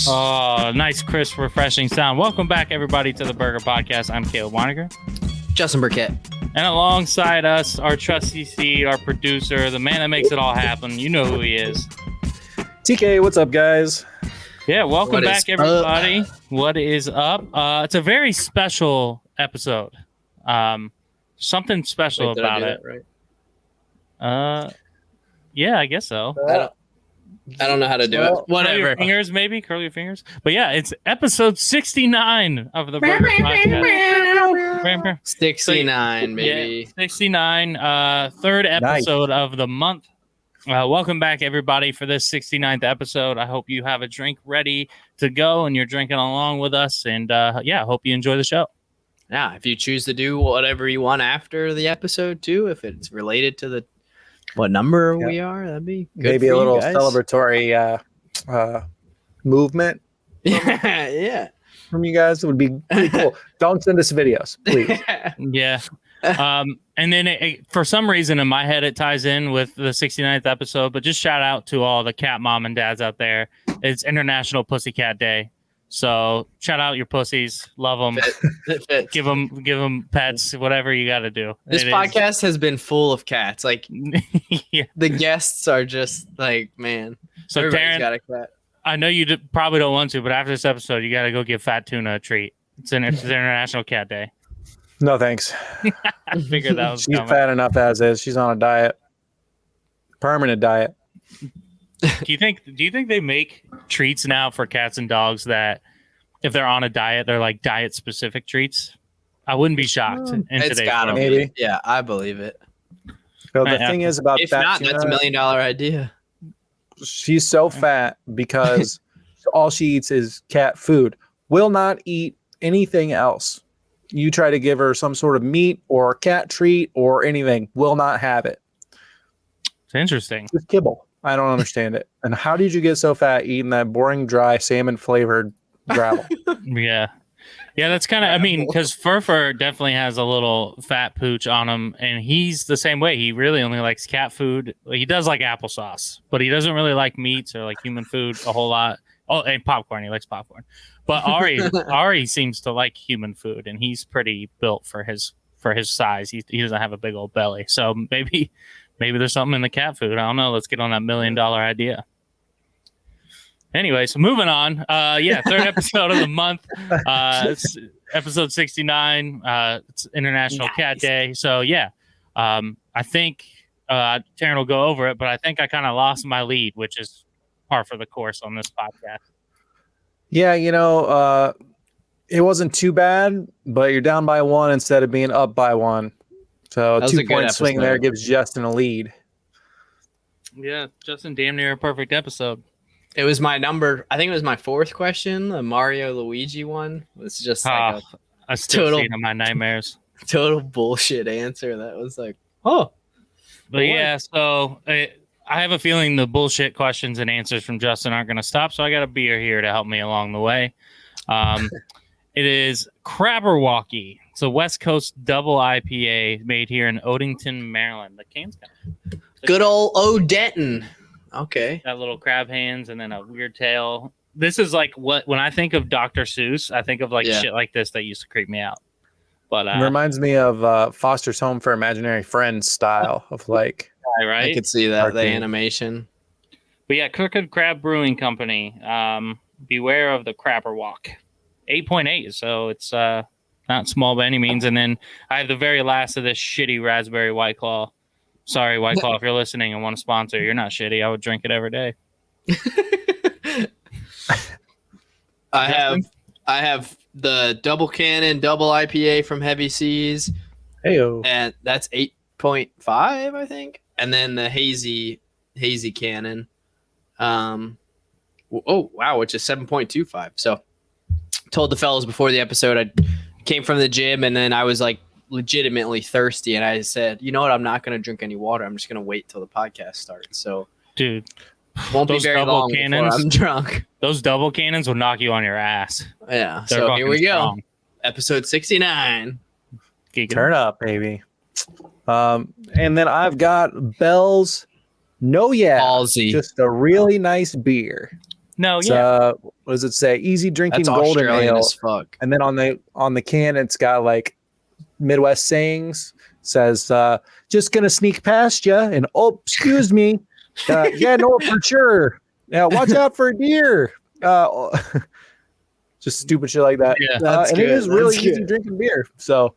Oh, nice, crisp, refreshing sound. Welcome back, everybody, to the Burger Podcast. I'm Caleb Weiniger. Justin Burkett. And alongside us, our trusty seed, our producer, the man that makes it all happen. You know who he is. TK, what's up, guys? Yeah, welcome back, everybody. What is up? It's a very special episode. Something special about it. Right? Yeah, I guess so. I don't know how to do it. Whatever. Curl your fingers, maybe. Curl your fingers. But yeah, it's episode 69 of the Burger Podcast. 69, maybe. Yeah, 69. Third episode of the month. Welcome back, everybody, for this 69th episode. I hope you have a drink ready to go and you're drinking along with us. And I hope you enjoy the show. Yeah, if you choose to do whatever you want after the episode, too, if it's related to what number we are, that'd be good. Maybe a little celebratory movement. Yeah. From you guys, it would be pretty cool. Don't send us videos, please. Yeah. And then for some reason in my head, it ties in with the 69th episode, but just shout out to all the cat mom and dads out there. It's International Pussycat Day. So shout out your pussies. Love them. Give them pets, whatever you got to do. This podcast has been full of cats. Like yeah. The guests are just like, man. So Darren, got a cat. I know you probably don't want to, but after this episode, you got to go give Fat Tuna a treat. It's International Cat Day. No, thanks. I figured that was She's coming. fat enough as is. She's on a diet. Permanent diet. Do you think they make treats now for cats and dogs that if they're on a diet, they're like diet specific treats? I wouldn't be shocked. It's gotta be. Maybe. Yeah, I believe it. So the thing is about if not, that's $1 million idea. She's so fat because all she eats is cat food. Will not eat anything else. You try to give her some sort of meat or cat treat or anything, will not have it. It's interesting. Just kibble. I don't understand it. And how did you get so fat eating that boring, dry, salmon-flavored gravel? Yeah, that's kind of, I mean, because Fur definitely has a little fat pooch on him, and he's the same way. He really only likes cat food. He does like applesauce, but he doesn't really like meats or like human food a whole lot. Oh, and popcorn. He likes popcorn. But Ari seems to like human food, and he's pretty built for his size. He doesn't have a big old belly, so maybe there's something in the cat food. I don't know. Let's get on that $1 million idea. Anyway, so moving on. Third episode of the month. It's episode 69. It's International Cat Day. So I think Taryn will go over it, but I think I kind of lost my lead, which is par for the course on this podcast. Yeah, it wasn't too bad, but you're down by one instead of being up by one. So 2-point swing there gives Justin a lead. Yeah, Justin, damn near a perfect episode. It was my number. I think it was my fourth question. The Mario Luigi one was just like I still see it in my nightmares. Total bullshit answer. That was like, oh. But yeah, so I have a feeling the bullshit questions and answers from Justin aren't going to stop. So I got a beer here to help me along the way. It is Crabberwalkie. It's a West Coast double IPA made here in Odenton, Maryland. The can's kind of good old Odenton. Okay. Got little crab hands and then a weird tail. This is like when I think of Dr. Seuss, I think of shit like this that used to creep me out. But it reminds me of Foster's Home for Imaginary Friends style of like. Right? I could see that, the animation. But yeah, Crooked Crab Brewing Company. Beware of the Crabberwalk. 8.8, so it's not small by any means. And then I have the very last of this shitty raspberry White Claw. Sorry, White Claw, if you're listening and want to sponsor, you're not shitty. I would drink it every day. I have the Double Cannon Double IPA from Heavy Seas. Heyo. And that's 8.5, I think. And then the Hazy Cannon. Oh, wow, which is 7.25. So told the fellas before the episode I came from the gym and then I was like legitimately thirsty and I said, you know what, I'm not going to drink any water. I'm just going to wait till the podcast starts. So dude, won't be very long before I'm drunk. Those double cannons will knock you on your ass. Yeah. So here we go. Episode 69. Turn up, baby. And then I've got Bell's No Yeah. Ballsy. Just a really nice beer. No, yeah. what does it say? Easy drinking That's golden Australian ale. as fuck. And then on the can, it's got like Midwest sayings. Says, just gonna sneak past you, and oh, excuse me. Yeah, no, for sure. Yeah, watch out for a deer. Just stupid shit like that. Yeah, that's and good. it is really That's easy good. drinking beer. So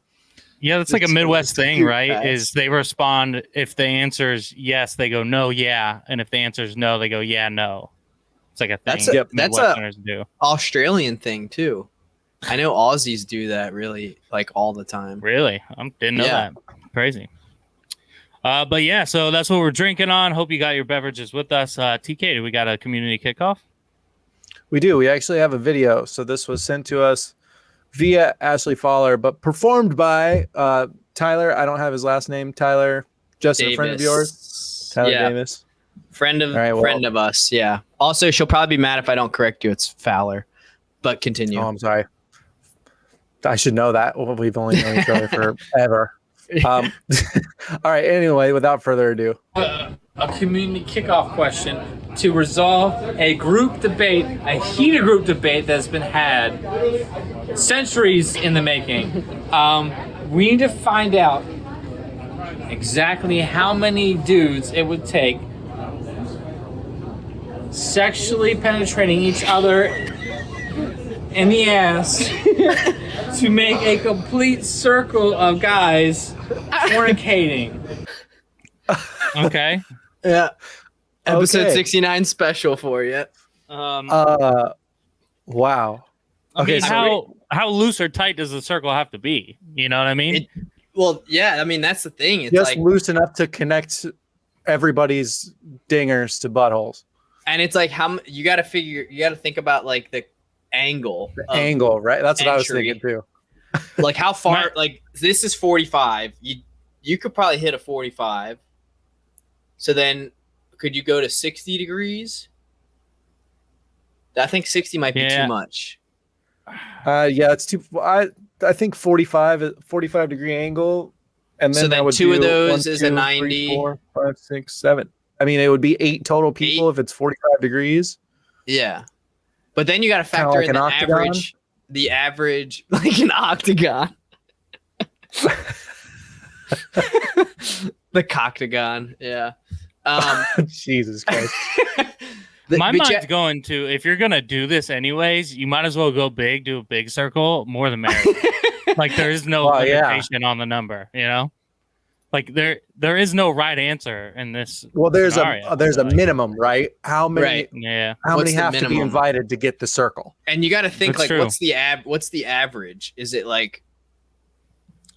Yeah, that's like a It's Midwest so thing, right? fast. Is they respond if the answer is yes, they go no, yeah, and if the answer is no, they go yeah, no. It's like a thing. That's a Midwesterners do. Australian thing too. I know Aussies do that really like all the time. Really, I didn't know Yeah. that. Crazy. But yeah, so that's what we're drinking on. Hope you got your beverages with us. TK, do we got a community kickoff? we do. We actually have a video. So this was sent to us via Ashley Fowler, but performed by Tyler. I don't have his last name. Tyler, just a friend of yours. Tyler Yeah. Davis. Friend of All right, well- friend of us. Yeah. Also, she'll probably be mad if I don't correct you. It's Fowler. But continue. Oh, I'm sorry. I should know that. Well, we've only known each other forever. All right. Anyway, without further ado, A community kickoff question to resolve a group debate, a heated group debate that's been had centuries in the making. We need to find out exactly how many dudes it would take sexually penetrating each other in the ass to make a complete circle of guys fornicating. Okay. Yeah. Episode Okay. 69 special for you. wow. I mean, Okay, so how loose or tight does the circle have to be? You know what I mean? Well, yeah, I mean that's the thing. It's just like loose enough to connect everybody's dingers to buttholes. and it's like you got to think about like the angle. The of- angle, right? That's what I was entry. thinking too. Like how far My- like this is 45. You could probably hit a 45. So then could you go to 60 degrees? I think 60 might be Yeah. too much. Yeah, it's too. I think 45 degree angle, and then So that then would two of do those 1, is a 2, 3, 90. 4, 5, 6, 7. I mean, it would be 8 total people if it's 45 degrees. Yeah. But then you got to Kinda factor like in an octagon? the average like an octagon. The coctagon, yeah. Jesus Christ. My but mind's yeah, going to, if you're gonna do this anyways, you might as well go big, do a big circle, more the merrier. Like there is no Oh, yeah. limitation on the number, you know? Like there is no right answer in this. Well, there's scenario, a there's a like, minimum, right? How many? Right. Yeah. How What's many the have to be minimum? invited to get the circle? and you got to think That's like true. what's the average? Is it like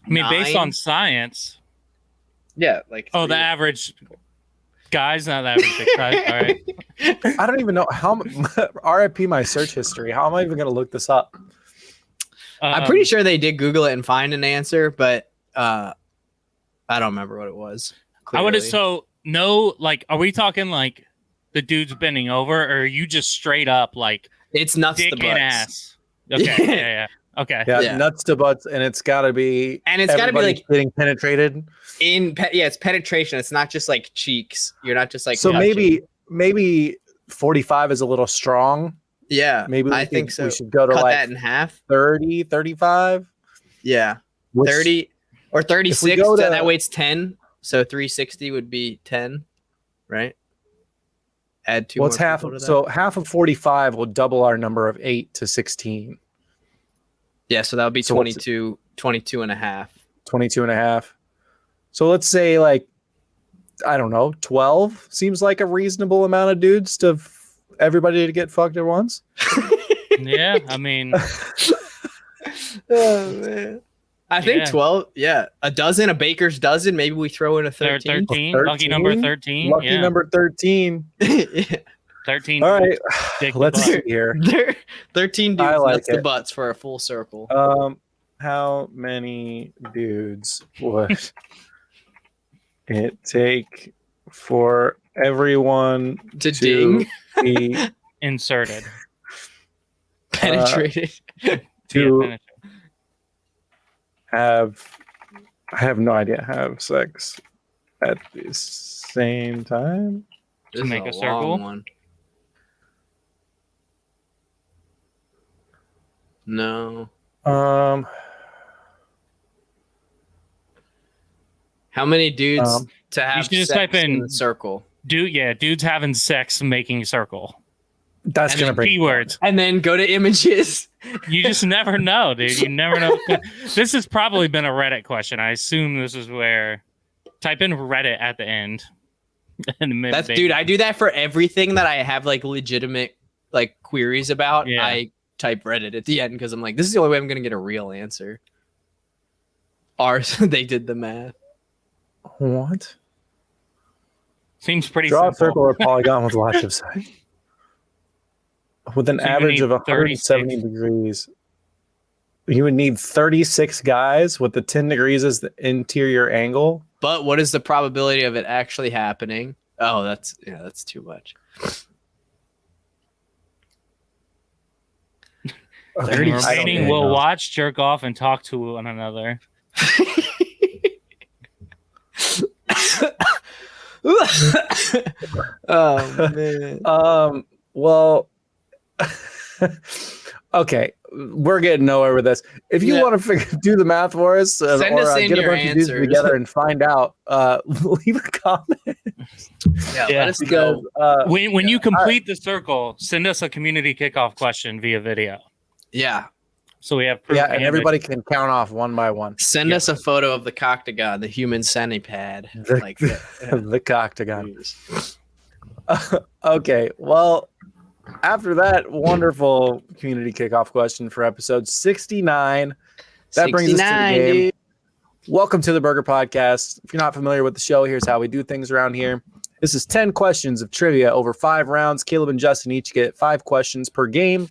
I mean, based 9? on science. Yeah, like Oh, the average guys, not the average chick size. All right. I don't even know how. RIP my search history. How am I even going to look this up? I'm pretty sure they did Google it and find an answer, but I don't remember what it was. I would have clearly. like, are we talking like the dude's bending over, or are you just straight up like It's nuts dick to and butts. ass? Okay, yeah. Okay. Yeah, Yeah. nuts to butts, and it's got to be. And it's gotta be, everybody like- getting penetrated. It's penetration. It's not just like cheeks. You're not just like So touching. maybe 45 is a little strong. Yeah, Maybe I think so. we should go to Cut like that in half. 30, 35. Yeah, which- 30 or 36. go So to- that way it's 10. So 360 would be 10, right? Add two. What's more half? people to that. So half of 45 will double our number of 8 to 16. Yeah, so that would be So what's 22 and a half. 22 and a half. So let's say like, I don't know, 12 seems like a reasonable amount of dudes to everybody to get fucked at once. Yeah. I mean, Oh man. I think Yeah. 12. Yeah, a dozen, a baker's dozen. Maybe we throw in a 13. 13, lucky number 13? 13. Lucky yeah. number 13. Yeah. 13. All right, Dick let's butt. see here. 13 I dudes like nuts the it. butts for a full circle. How many dudes would it take for everyone to ding, be Inserted. penetrated. Yeah, to finish it. have? I have no idea. Have sex at the same time? This is make a long circle? one. No. Um, How many dudes Um, to You have should just sex type in the circle? dudes having sex making circle. that's And gonna then bring Keywords. And then go to images. You just never know, dude. You never know. This has probably been a Reddit question. I assume this is where type in Reddit at the end. And That's dude, I do that for everything that I have like legitimate like queries about. Yeah. I type Reddit at the end because I'm like, this is the only way I'm gonna get a real answer. Ours, they did the math. What? Seems pretty Draw a simple. circle or polygon with lots of sides. With an So you average need of 170 degrees. You would need 36 guys with the 10 degrees as the interior angle. But what is the probability of it actually happening? Oh, that's too much. 30 I don't remaining really will know. watch, jerk off, and talk to one another. Oh man. Well, okay, we're getting nowhere with this. If you Yeah. want to do the math for us, Send us in get a your bunch of dudes answers. together and find out, leave a comment Yeah, Yeah. let us because know. When you complete the circle, send us a community kickoff question via video. Yeah. So we have proof. yeah, and everybody can count off one by one. Send us a photo of the coctagon, the human centipede. The- Like that. Yeah. The coctagon. Okay, well, after that wonderful community kickoff question for episode 69, that brings us to the 69, game. dude. Welcome to the Burger Podcast. If you're not familiar with the show, here's how we do things around here. This is 10 questions of trivia over 5 rounds. Caleb and Justin each get 5 questions per game.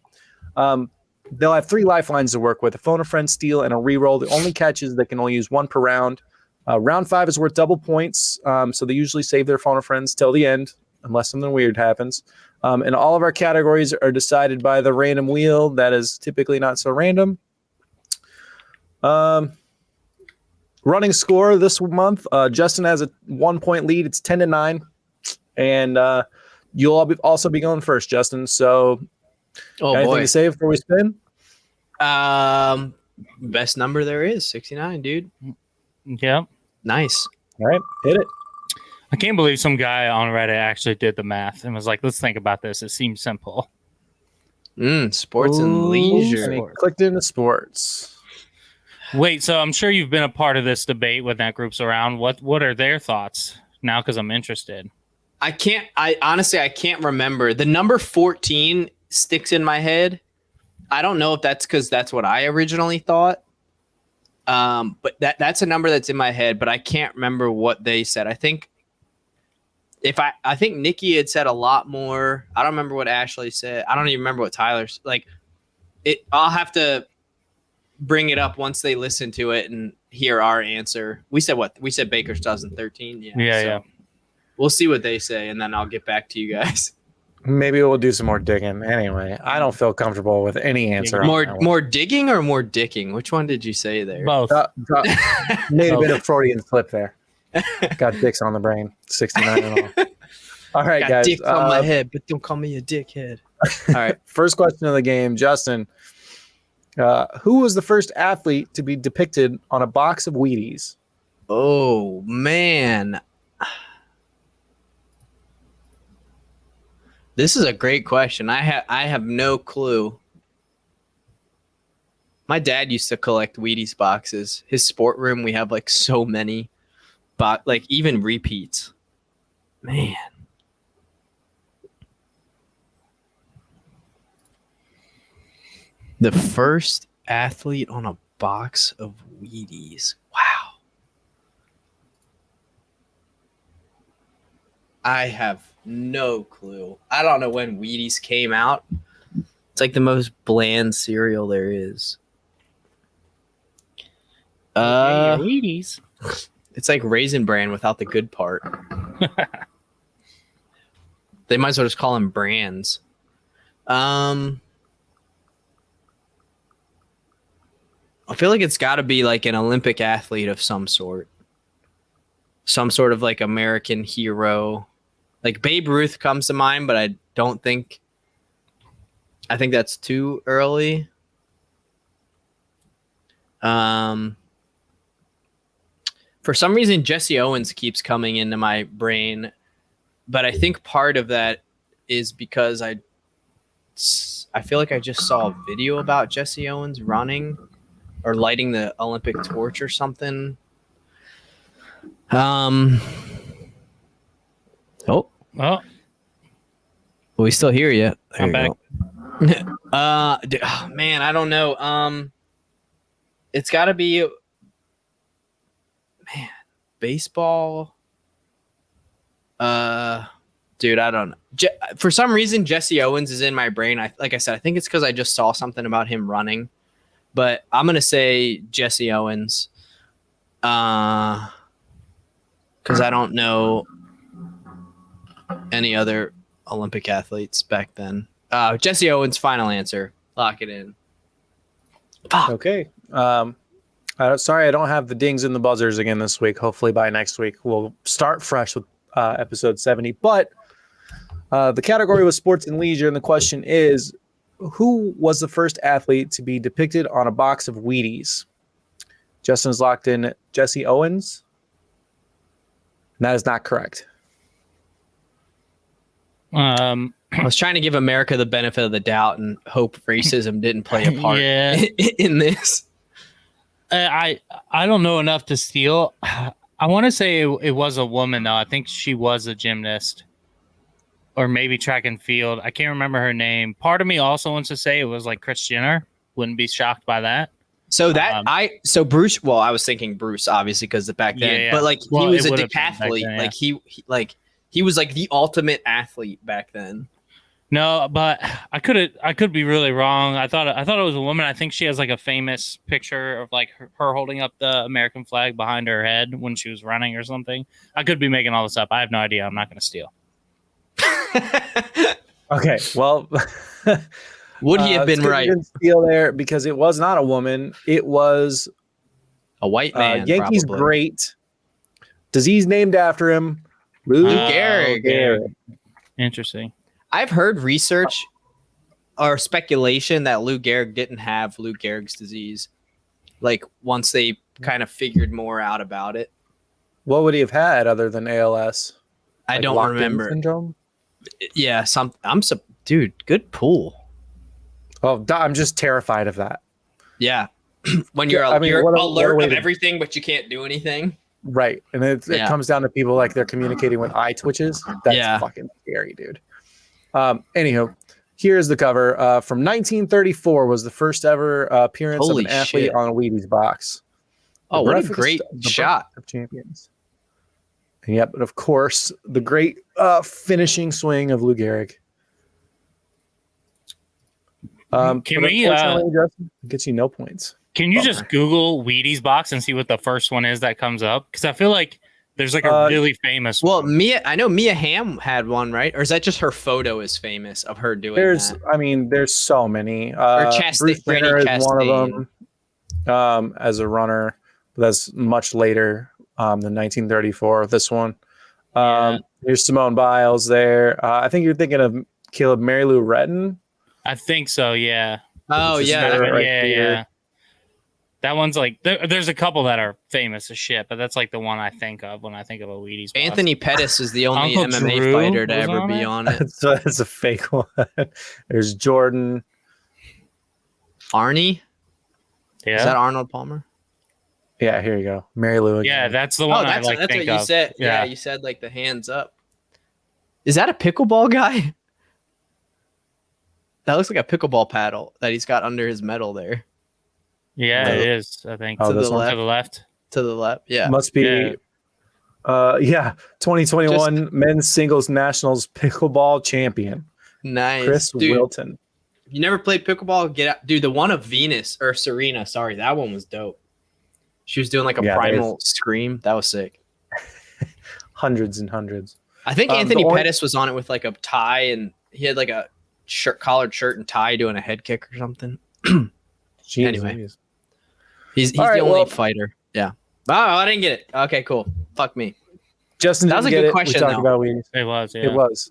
They'll have 3 lifelines to work with: a phone a friend, steal, and a reroll. The only catch is they can only use 1 per round. Round 5 is worth double points, so they usually save their phone a friends till the end, unless something weird happens. And all of our categories are decided by the random wheel that is typically not so random. Running score this month, Justin has a 1-point lead. It's 10-9, and you'll also be going first, Justin. So, Oh anything boy. to say before we spin? Best number there is, 69, dude. Yep. Nice. All right, hit it. I can't believe some guy on Reddit actually did the math and was like, let's think about this. It seems simple. Sports and And leisure. he clicked into sports. Wait, so I'm sure you've been a part of this debate when that group's around. What are their thoughts now? Because I'm interested. I honestly can't remember. The number 14 sticks in my head. I don't know if that's because that's what I originally thought. But that's a number that's in my head, but I can't remember what they said. I think I think Nikki had said a lot more. I don't remember what Ashley said. I don't even remember what Tyler's like. I'll have to bring it up once they listen to it and hear our answer. We said what? We said Baker's 2013. Yeah. We'll see what they say, and then I'll get back to you guys. Maybe we'll do some more digging. Anyway, I don't feel comfortable with any answer. on that one. More digging or more dicking? Which one did you say there? Both. Made a bit of Freudian slip there. Got dicks on the brain. 69 and all. All right, Got guys. dicks on my head, but don't call me a dickhead. All right. First question of the game, Justin. Who was the first athlete to be depicted on a box of Wheaties? Oh man, this is a great question. I have no clue. My dad used to collect Wheaties boxes. His sport room, we have like so many, like even repeats. Man. The first athlete on a box of Wheaties. Wow. I have no clue. I don't know when Wheaties came out. It's like the most bland cereal there is. Wheaties. It's like Raisin Bran without the good part. They might as well just call them brands. I feel like it's got to be like an Olympic athlete of some sort. Some sort of like American hero. Like Babe Ruth comes to mind, but I think that's too early. For some reason, Jesse Owens keeps coming into my brain, but I think part of that is because I feel like I just saw a video about Jesse Owens running or lighting the Olympic torch or something. Oh, Oh, we still hear you. I'm back. Man, I don't know. It's got to be, man, baseball. Dude, I don't know. For some reason, Jesse Owens is in my brain. Like I said, I think it's because I just saw something about him running. But I'm gonna say Jesse Owens, because I don't know any other Olympic athletes back then. Jesse Owens, final answer. Lock it in. Fuck. Okay. Sorry, I don't have the dings and the buzzers again this week. Hopefully by next week we'll start fresh with episode 70. But the category was sports and leisure, and the question is, who was the first athlete to be depicted on a box of Wheaties? Justin's locked in Jesse Owens. And that is not correct. I was trying to give America the benefit of the doubt and hope racism didn't play a part in this. I don't know enough to steal. I want to say it was a woman, though. I think she was a gymnast. Or maybe track and field. I can't remember her name. Part of me also wants to say it was like Kris Jenner. Wouldn't be shocked by that. So Bruce. Well, I was thinking Bruce, obviously, because back then. But like he was a decathlete. Then, he was like the ultimate athlete back then. No, but I could be really wrong. I thought it was a woman. I think she has like a famous picture of like her holding up the American flag behind her head when she was running or something. I could be making all this up. I have no idea. I'm not going to steal. Okay, well, would he have been right? Didn't steal there because it was not a woman. It was a white man. Yankees probably. Great, disease named after him, Lou Gehrig. Interesting. I've heard research or speculation that Lou Gehrig didn't have Lou Gehrig's disease. Like once they kind of figured more out about it. What would he have had other than ALS? I don't remember. Syndrome? Yeah, dude, good pool. Oh, I'm just terrified of that. Yeah. When you're alert of everything, but you can't do anything. Right. And it comes down to people like they're communicating with eye twitches. That's fucking scary, dude. Anyhow, here's the cover. From 1934 was the first ever appearance of an athlete on a Wheaties box. Oh, what a great shot of champions. And yep, but of course, the great finishing swing of Lou Gehrig. Can we gets you no points? Can you just Google Wheaties box and see what the first one is that comes up? Because I feel like there's like a really famous one. Well, I know Mia Hamm had one, right? Or is that just her photo is famous of her doing that? I mean, there's so many. Bruce Jenner is one of them as a runner. But that's much later than 1934. This one. Here's Simone Biles there. I think you're thinking of Caleb Mary Lou Retton. I think so, yeah. Oh, yeah. Yeah. That one's like, there's a couple that are famous as shit, but that's like the one I think of when I think of a Wheaties box. Anthony Pettis is the only MMA fighter to ever be on it. So it's a fake one. There's Jordan. Arnie? Yeah. Is that Arnold Palmer? Yeah, here you go. Mary Lou again. Yeah, that's the one that's think what of. You said. Yeah, you said like the hands up. Is that a pickleball guy? That looks like a pickleball paddle that he's got under his medal there. Yeah, it is, I think. Oh, to the left. To the left, yeah. Must be 2021 men's singles nationals pickleball champion. Nice. Chris Wilton. You never played pickleball? Get out. Dude, the one of Venus or Serena, sorry, that one was dope. She was doing like a primal scream. That was sick. Hundreds and hundreds. I think Anthony Pettis was on it with like a tie, and he had like a collared shirt and tie doing a head kick or something. Anyway, he's the only fighter. Yeah. Oh, I didn't get it. Okay, cool. Fuck me. Justin, that was a good question. About it was. Yeah. It was.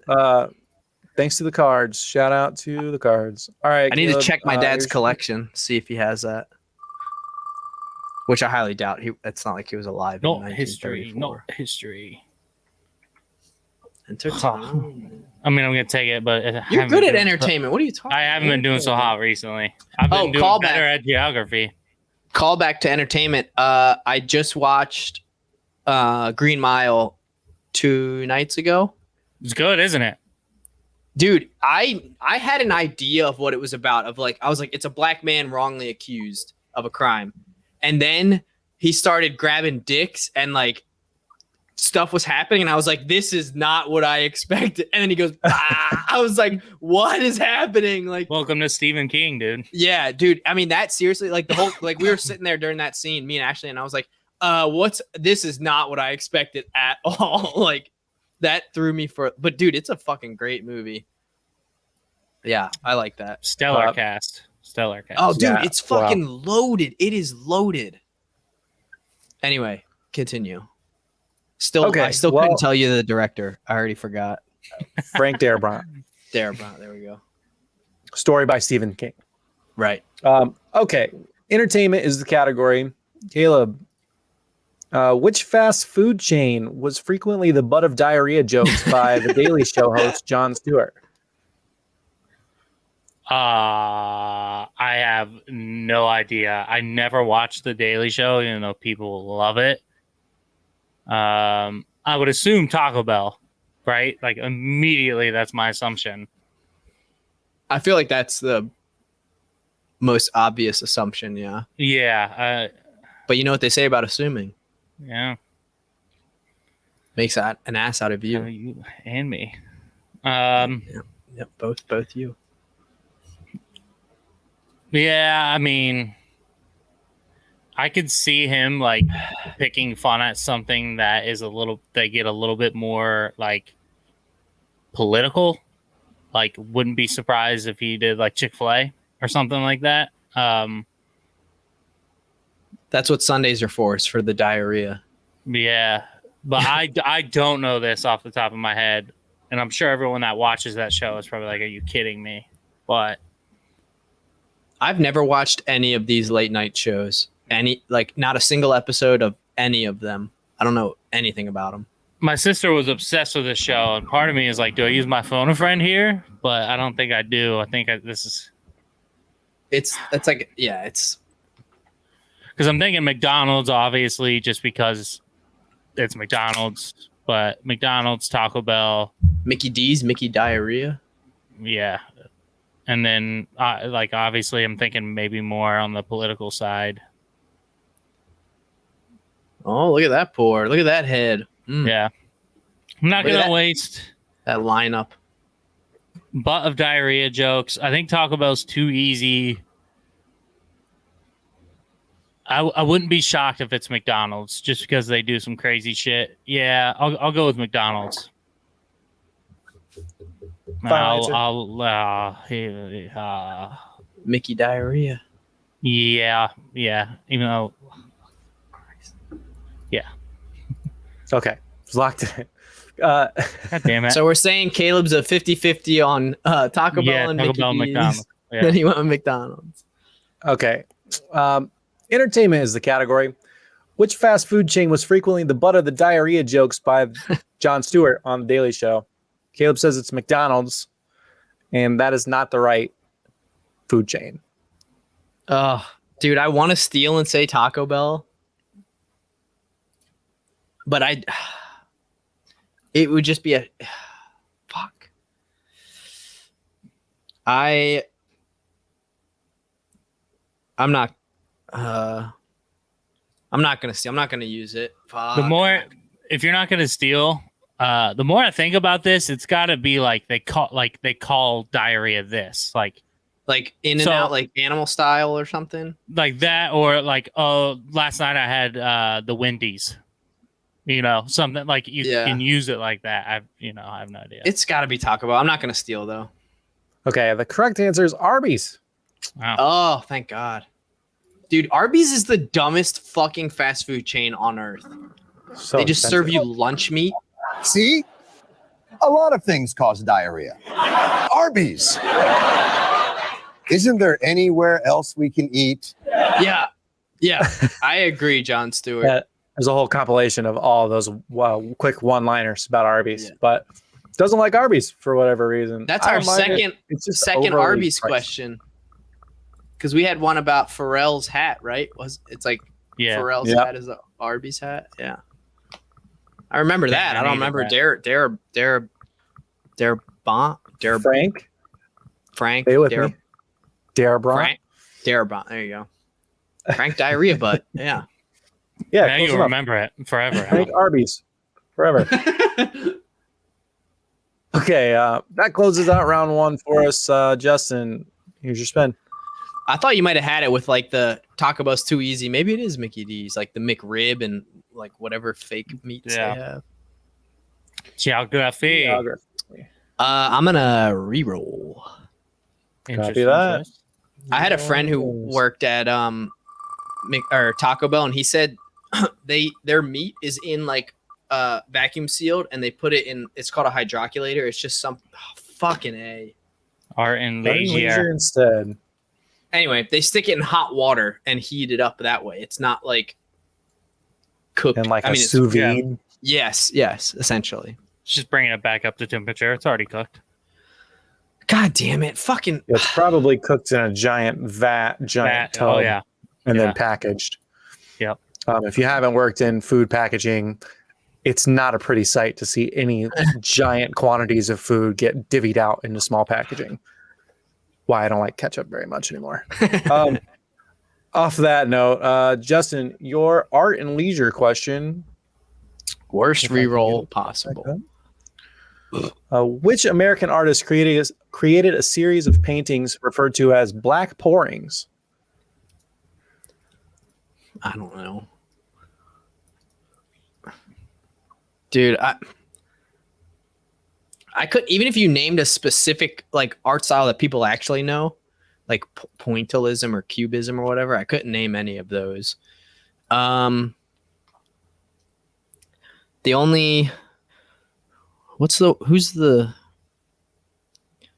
Thanks to the cards. Shout out to the cards. All right. I need to check my dad's collection. See if he has that. which I highly doubt. It's not like he was alive. No in history. No 1934. history. Entertainment. I mean, I'm gonna take it, but You're good at entertainment. What are you talking? I haven't been doing so hot recently. I've been doing callback. better at geography. Call back to entertainment. I just watched Green Mile 2 nights ago. It's good, isn't it? Dude, I had an idea of what it was about. I was like, it's a black man wrongly accused of a crime, and then he started grabbing dicks and like stuff was happening, and I was like, this is not what I expected. And then he goes, ah! I was like, what is happening? Like, Welcome to Stephen King, dude. yeah, dude. I mean, that seriously, like the whole, like we were sitting there during that scene, me and Ashley, and I was like, this is not what I expected at all. Like that threw me for, but dude, it's a fucking great movie. Yeah, I like that. Stellar cast. Oh, dude, Yeah, it's fucking loaded. It is loaded. Anyway, continue. Okay, I still couldn't tell you the director. I already forgot. Frank Darabont. There we go. Story by Stephen King. Right. Okay. Entertainment is the category. Caleb, which fast food chain was frequently the butt of diarrhea jokes by The Daily Show host Jon Stewart? I have no idea. I never watched The Daily Show, even though people love it. I would assume Taco Bell, right? Like immediately, that's my assumption. I feel like that's the most obvious assumption, yeah. Yeah. But you know what they say about assuming? Yeah. Makes an ass out of you. You and me. Yep, both you. Yeah, I mean, I could see him like picking fun at something that is they get a little bit more like political. Like, wouldn't be surprised if he did like Chick-fil-A or something like that. That's what Sundays are for, is for the diarrhea. Yeah, but I don't know this off the top of my head, and I'm sure everyone that watches that show is probably like, "Are you kidding me?" But I've never watched any of these late night shows. Not a single episode of any of them. I don't know anything about them. my sister was obsessed with this show, and part of me is like, "Do I use my phone a friend here?" But I don't think I do. I think this is. It's because I'm thinking McDonald's, obviously, just because it's McDonald's, but McDonald's, Taco Bell, Mickey D's, Mickey Diarrhea. yeah, and then obviously I'm thinking maybe more on the political side. Oh, look at that pour! Look at that head. Yeah, I'm not Look at gonna that. waste That lineup. butt of diarrhea jokes. I think Taco Bell's too easy. I wouldn't be shocked if it's McDonald's just because they do some crazy shit. Yeah, I'll go with McDonald's. Mickey Diarrhea. Yeah. Even though, Okay. It's locked in. God damn it. So we're saying Caleb's a 50-50 on Taco Bell and Taco Mickey Bell, D's. McDonald's. Then Yeah. he went with McDonald's. Okay. Entertainment is the category. Which fast food chain was frequently the butt of the diarrhea jokes by Jon Stewart on The Daily Show? Caleb says it's McDonald's, and that is not the right food chain. Dude, I want to steal and say Taco Bell, but it would just be fuck. I'm not gonna steal. I'm not gonna use it. Fuck. If you're not gonna steal, the more I think about this, it's got to be like they call diarrhea this, like in and out, like animal style or something like that, or like last night I had the Wendy's, something like you can use it like that. I have no idea. It's got to be Taco Bell. I'm not gonna steal though. Okay, the correct answer is Arby's. Wow. Oh, thank God. Dude, Arby's is the dumbest fucking fast food chain on earth. So they just expensive. serve you lunch meat. See? A lot of things cause diarrhea. Arby's. Isn't there anywhere else we can eat? Yeah. Yeah, I agree, John Stewart. There's a whole compilation of all those quick one-liners about Arby's, Yeah. but doesn't like Arby's for whatever reason. That's I our don't mind it. second It's just second overly Arby's priced. question. Because we had one about Pharrell's hat, right? It's like Yeah. Pharrell's Yep. hat is the Arby's hat. Yeah, I remember that. I don't needed remember Frank, Frank stay with me. Darabont. Frank Darabont. There you go. Frank Diarrhea Butt. Yeah. Yeah, Now close you'll enough. remember it forever. Frank Arby's forever. Okay, that closes out round one for us. Justin, here's your spin. I thought you might have had it with like the Taco Bell's too easy. Maybe it is Mickey D's, like the McRib and like whatever fake meats Yeah. they have. Geography. I'm gonna re-roll. Interesting that. choice. I had a friend who worked at Taco Bell, and he said their meat is in like vacuum sealed, and they put it in. It's called a hydroculator. It's just some fucking A. Art and Leisure leisure. instead. Anyway, they stick it in hot water and heat it up that way. It's not like cooked. And like I a mean, sous vide. yes, essentially. Just bringing it back up to temperature. It's already cooked. God damn it! Fucking. It's probably cooked in a giant giant tub, Oh yeah. and Yeah. then packaged. Yep. If you haven't worked in food packaging, it's not a pretty sight to see any giant quantities of food get divvied out into small packaging. Why I don't like ketchup very much anymore. Off that note, Justin, your art and leisure question. Worst If I can re-roll get it possible. Which American artist created a series of paintings referred to as black pourings? I don't know. Dude, I could, even if you named a specific like art style that people actually know, like pointillism or cubism or whatever, I couldn't name any of those. The only who's the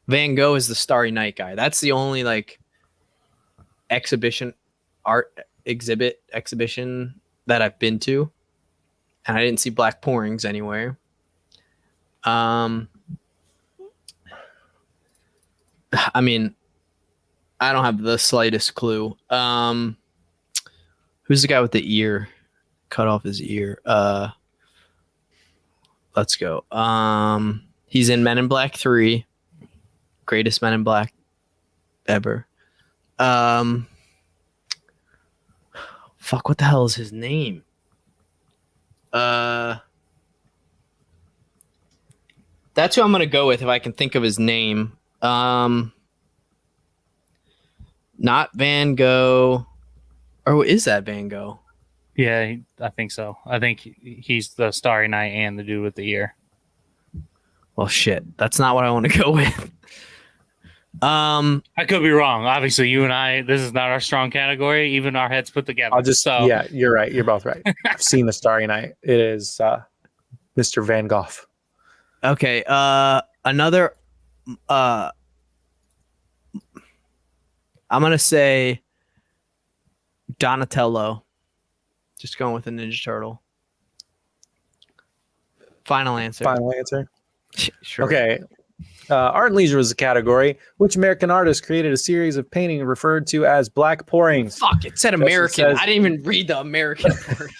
Van Gogh is the Starry Night guy. That's the only like exhibition that I've been to, and I didn't see black pourings anywhere. I mean, I don't have the slightest clue. Who's the guy with the ear? Cut off his ear. Let's go. He's in Men in Black 3. Greatest Men in Black ever. Fuck, what the hell is his name? That's who I'm gonna go with if I can think of his name. Not Van Gogh. Or is that Van Gogh? Yeah, I think so. I think he's the Starry Night and the dude with the ear. Well, shit. That's not what I want to go with. I could be wrong. Obviously, you and I, this is not our strong category. Even our heads put together. Yeah, you're right. You're both right. I've seen the Starry Night. It is Mr. Van Gogh. Okay. Another. I'm gonna say Donatello. Just going with a Ninja Turtle. Final answer. Final answer. Sure. Okay. Art and leisure was a category. Which American artist created a series of paintings referred to as black pourings? Fuck, it said American. says- I didn't even read the American part.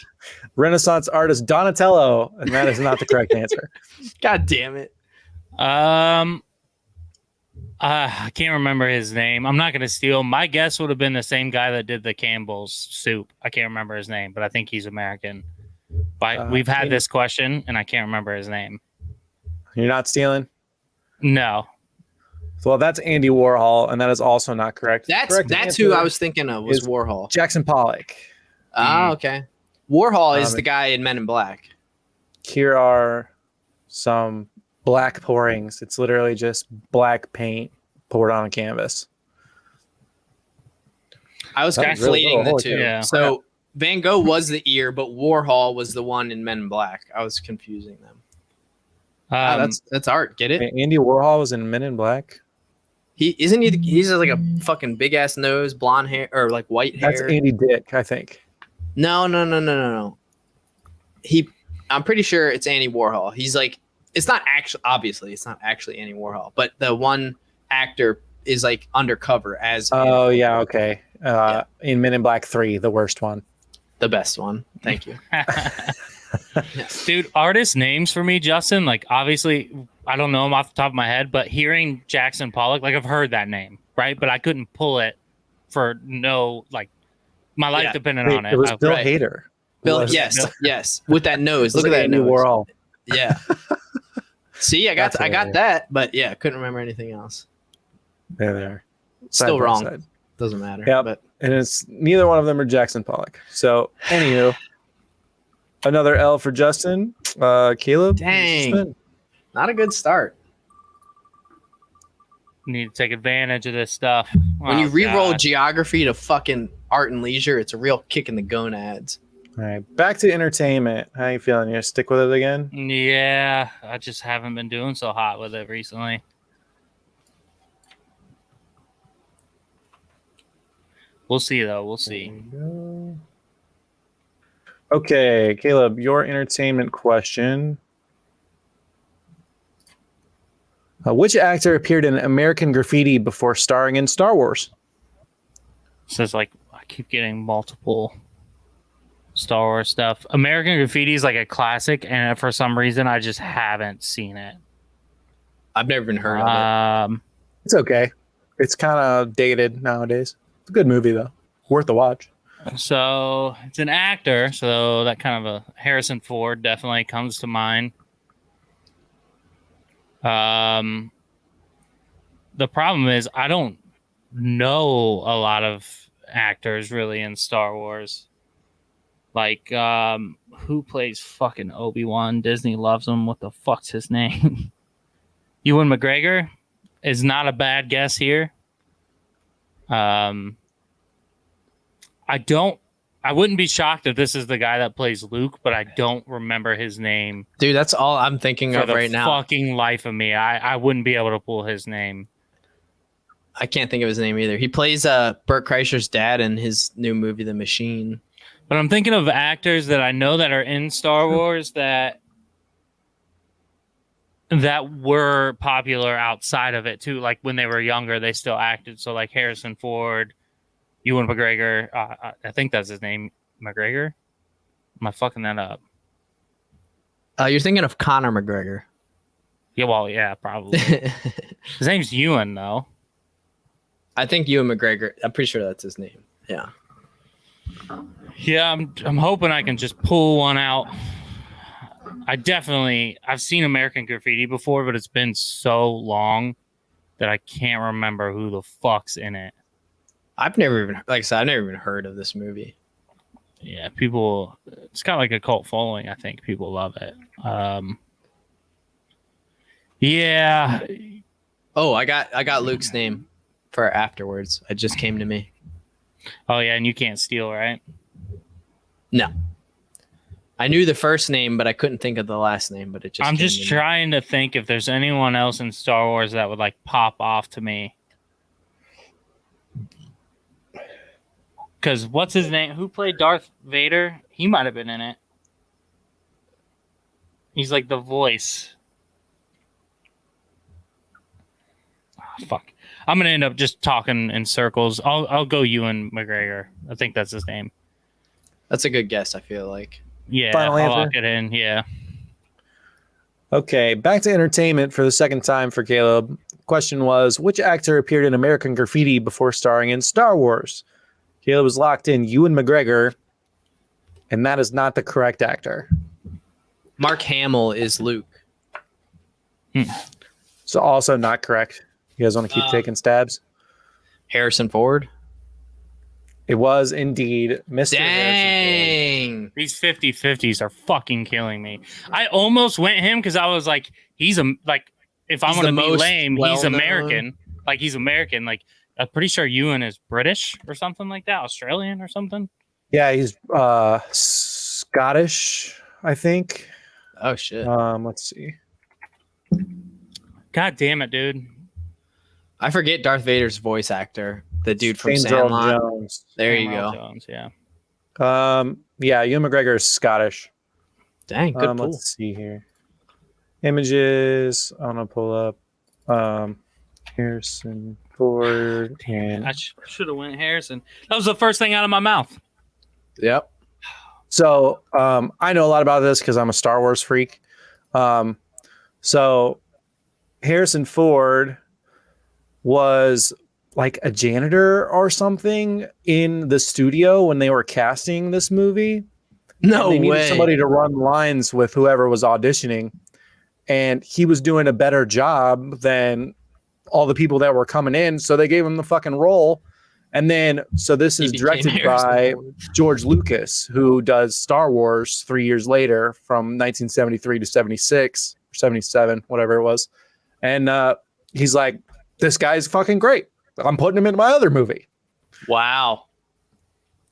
Renaissance artist Donatello, and that is not the correct answer. God damn it. I can't remember his name. I'm not going to steal. My guess would have been the same guy that did the Campbell's soup. I can't remember his name, but I think he's American. But we've had this question, and I can't remember his name. You're not stealing? No. Well, that's Andy Warhol, and that is also not correct. That's Correct who answer I was thinking of was is Warhol. Jackson Pollock. Ah, okay. Warhol is Um, the guy in Men in Black. Here are some black pourings. It's literally just black paint poured on a canvas. I was That was really conflating cool. the two. Yeah. So Van Gogh was the ear, but Warhol was the one in Men in Black. I was confusing them. Um, That's art. Get it? Andy Warhol was in Men in Black. He's like a fucking big ass nose, blonde hair, or like white hair. That's Andy Dick, I think. No. I'm pretty sure it's Andy Warhol. He's like, it's not actually Andy Warhol, but the one actor is like undercover as. Oh yeah, okay. In Men in Black 3, the worst one. The best one. Thank you. Dude, artist names for me, Justin, like obviously I don't know them off the top of my head, but hearing Jackson Pollock, like I've heard that name, right? But I couldn't pull it for my life depended on it. It was Bill Right. Hader. Bill, yes, with that nose. Look at that nose. Andy Warhol. Yeah. See, I got That's hilarious. that, but yeah, couldn't remember anything else. There they are. Still Side by wrong. side. Doesn't matter. Yep. But And it's neither one of them are Jackson Pollock. So, anywho, another L for Justin. Caleb. Dang. Not a good start. Need to take advantage of this stuff. When you Oh, re-roll God. geography to fucking art and leisure, it's a real kick in the gonads. All right, back to entertainment. How you feeling? You gonna stick with it again? Yeah, I just haven't been doing so hot with it recently. We'll see, though. We'll see. Okay, Caleb, your entertainment question. Which actor appeared in American Graffiti before starring in Star Wars? Says like I keep getting multiple Star Wars stuff. American Graffiti is like a classic, and for some reason, I just haven't seen it. I've never even heard of it. It's okay. It's kind of dated nowadays. It's a good movie, though. Worth the watch. So it's an actor, so that kind of a Harrison Ford definitely comes to mind. The problem is I don't know a lot of actors really in Star Wars. Like, who plays fucking Obi-Wan? Disney loves him. What the fuck's his name? Ewan McGregor is not a bad guess here. I wouldn't be shocked if this is the guy that plays Luke, but I don't remember his name. Dude, that's all I'm thinking For of the right now. fucking life of me. I wouldn't be able to pull his name. I can't think of his name either. He plays Burt Kreischer's dad in his new movie, The Machine. But I'm thinking of actors that I know that are in Star Wars that were popular outside of it too. Like when they were younger, they still acted. So like Harrison Ford, Ewan McGregor. I think that's his name, McGregor. Am I fucking that up? You're thinking of Conor McGregor. Yeah, well, yeah, probably. His name's Ewan, though. I think Ewan McGregor. I'm pretty sure that's his name. Yeah. Yeah, I'm hoping I can just pull one out. I've seen American Graffiti before, but it's been so long that I can't remember who the fuck's in it. I've never even heard of this movie. Yeah, it's got like a cult following. I think people love it. Yeah. Oh, I got Luke's name for afterwards. It just came to me. Oh yeah, and you can't steal, right? No. I knew the first name, but I couldn't think of the last name. But it just. I'm came just to me. trying to think if there's anyone else in Star Wars that would like pop off to me. Because what's his name? Who played Darth Vader? He might have been in it. He's like the voice. Oh, fuck. I'm gonna end up just talking in circles. I'll go Ewan McGregor. I think that's his name. That's a good guess. I feel like. Yeah, Final I'll answer? lock it in. Yeah. Okay, back to entertainment for the second time for Caleb. Question was, which actor appeared in American Graffiti before starring in Star Wars? Caleb was locked in Ewan McGregor, and that is not the correct actor. Mark Hamill is Luke. So also not correct. You guys want to keep taking stabs? Harrison Ford. It was indeed Mr. Harrison Dang. These 50-50s are fucking killing me. I almost went him because I was like, if I'm He's going the to be most lame, he's well-known. American. Like, he's American. Like, I'm pretty sure Ewan is British or something like that. Australian or something. Yeah, he's Scottish, I think. Oh shit. Let's see. God damn it, dude. I forget Darth Vader's voice actor, the dude from James Earl Sandlot. Jones. There you Samuel go. Jones, yeah. Yeah, Ewan McGregor is Scottish. Dang, good pull. Let's see here. Images. I'm gonna pull up Harrison Ford and I should have went Harrison. That was the first thing out of my mouth. Yep. so I know a lot about this because I'm a Star Wars freak. So Harrison Ford was like a janitor or something in the studio when they were casting this movie. No They needed way. somebody to run lines with whoever was auditioning, and he was doing a better job than all the people that were coming in, so they gave him the fucking role. And then, so this He is became directed Harrison by Ford. George Lucas, who does Star Wars 3 years later from 1973 to 76 or 77, whatever it was. And he's like, this guy's fucking great. I'm putting him in my other movie. Wow.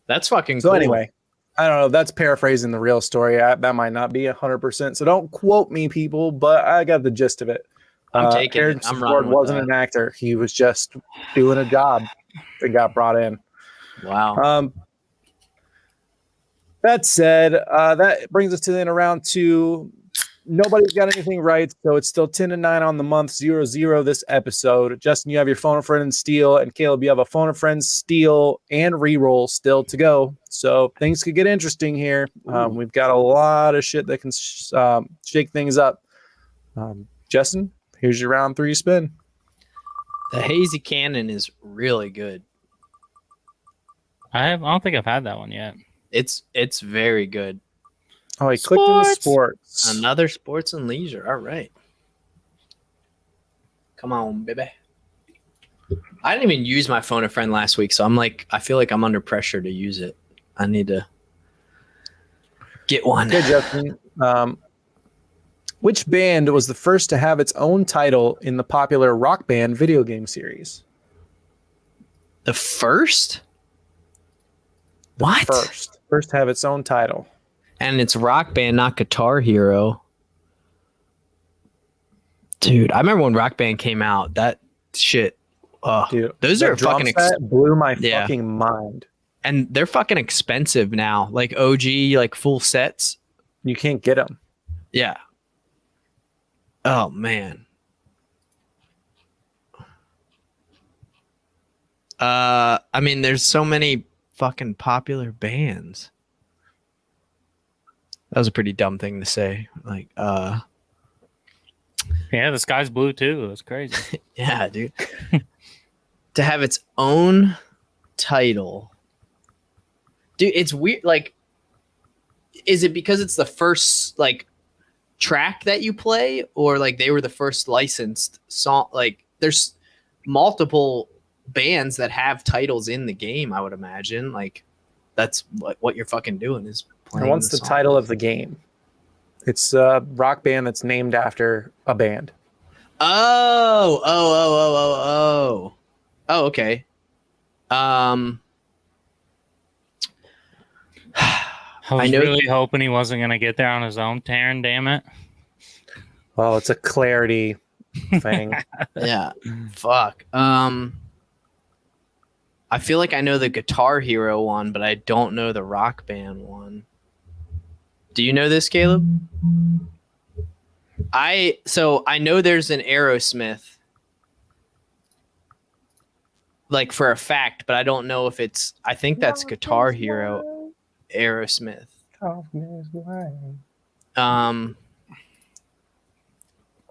That's fucking So cool. anyway, I don't know. That's paraphrasing the real story. That might not be 100%. So don't quote me, people, but I got the gist of it. I'm taking it. Harrison I'm Ford running with wasn't that. an actor. He was just doing a job that got brought in. Wow. That said, that brings us to the end of round 2. Nobody's got anything right, so it's still 10-9 on the month, 0-0 this episode. Justin, you have your phone a friend and steal, and Caleb, you have a phone a friend, steal, and reroll still to go. So things could get interesting here. We've got a lot of shit that can shake things up. Justin, here's your round 3 spin. The hazy cannon is really good. I don't think I've had that one yet. It's very good. Oh, he clicked into sports. Another sports and leisure. All right. Come on, baby. I didn't even use my phone a friend last week, so I feel like I'm under pressure to use it. I need to get one. Okay, Justin. Which band was the first to have its own title in the popular Rock Band video game series? The first? What? First to have its own title. And it's Rock Band, not Guitar Hero. Dude, I remember when Rock Band came out. That shit. Dude, those that are drum fucking set blew my Yeah. fucking mind. and they're fucking expensive now. Like OG, like full sets. You can't get them. Yeah. Oh man. I mean, there's so many fucking popular bands. That was a pretty dumb thing to say. Like, Yeah, the sky's blue too. It was crazy. yeah, dude. To have its own title. Dude, it's weird. Like, is it because it's the first like track that you play, or like they were the first licensed song? Like, there's multiple bands that have titles in the game, I would imagine. Like, that's what you're fucking doing is playing. And what's the song. title of the game? It's a rock band that's named after a band. Oh, okay. I was I know- really hoping he wasn't gonna get there on his own, Taryn. Damn it! Well, it's a clarity thing. yeah. Fuck. I feel like I know the Guitar Hero one, but I don't know the Rock Band one. Do you know this, Caleb? I know there's an Aerosmith, like for a fact, but I don't know if it's. I think that's Guitar Hero, Aerosmith.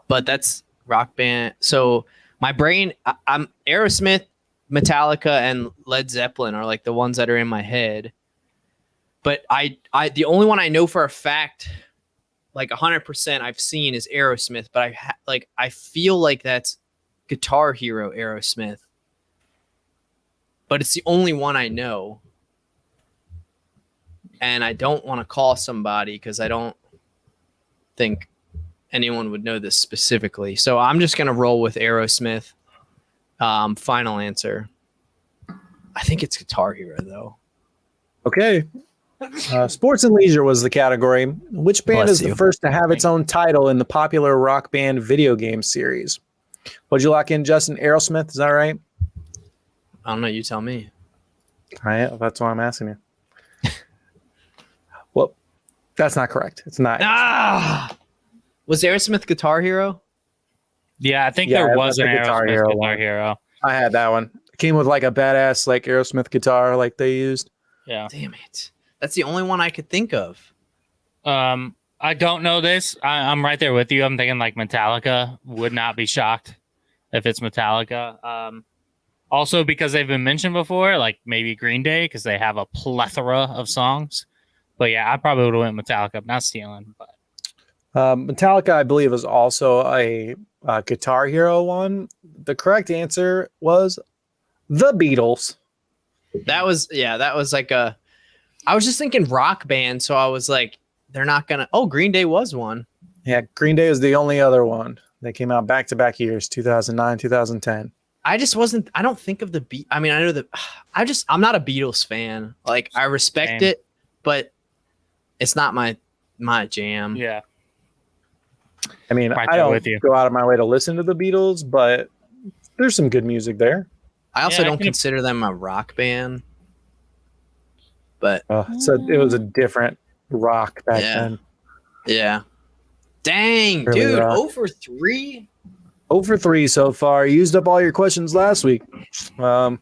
But that's Rock Band. So my brain, I'm Aerosmith, Metallica, and Led Zeppelin are like the ones that are in my head. But I the only one I know for a fact, like 100% I've seen is Aerosmith. But I feel like that's Guitar Hero Aerosmith. But it's the only one I know. And I don't want to call somebody because I don't think anyone would know this specifically. So I'm just going to roll with Aerosmith. Final answer. I think it's Guitar Hero, though. Okay. Sports and leisure was the category. Which band Bless is you. the first to have its own title in the popular rock band video game series? Would you lock in Justin Aerosmith? Is that right? I don't know. You tell me. All right, that's why I'm asking you. Well, that's not correct. It's not. Ah, was Aerosmith Guitar Hero? Yeah, I think Yeah, there was that's an a Guitar Aerosmith Hero Guitar one. Hero. I had that one. It came with like a badass like Aerosmith guitar like they used. Yeah. Damn it. That's the only one I could think of. I don't know this. I'm right there with you. I'm thinking like Metallica. Would not be shocked if it's Metallica. Also because they've been mentioned before, like maybe Green Day, because they have a plethora of songs. But yeah, I probably would have went Metallica. I'm not stealing, but Metallica, I believe, is also a Guitar Hero one. The correct answer was the Beatles. That was like a. I was just thinking rock band, so I was like, they're not gonna. Oh, Green Day was one. Yeah, Green Day is the only other one. They came out back-to-back years, 2009, 2010. I just wasn't. I don't think of the beat. I mean, I know that. I'm not a Beatles fan. Like, I respect Same. it, but it's not my jam. yeah. I mean, Right I there don't with you. go out of my way to listen to the Beatles, but there's some good music there. I also Yeah, I don't can- consider them a rock band. But So it was a different rock back Yeah. then. yeah, dang, Really dude, rock. 0 for 3. 0 for 3 so far. You used up all your questions last week. All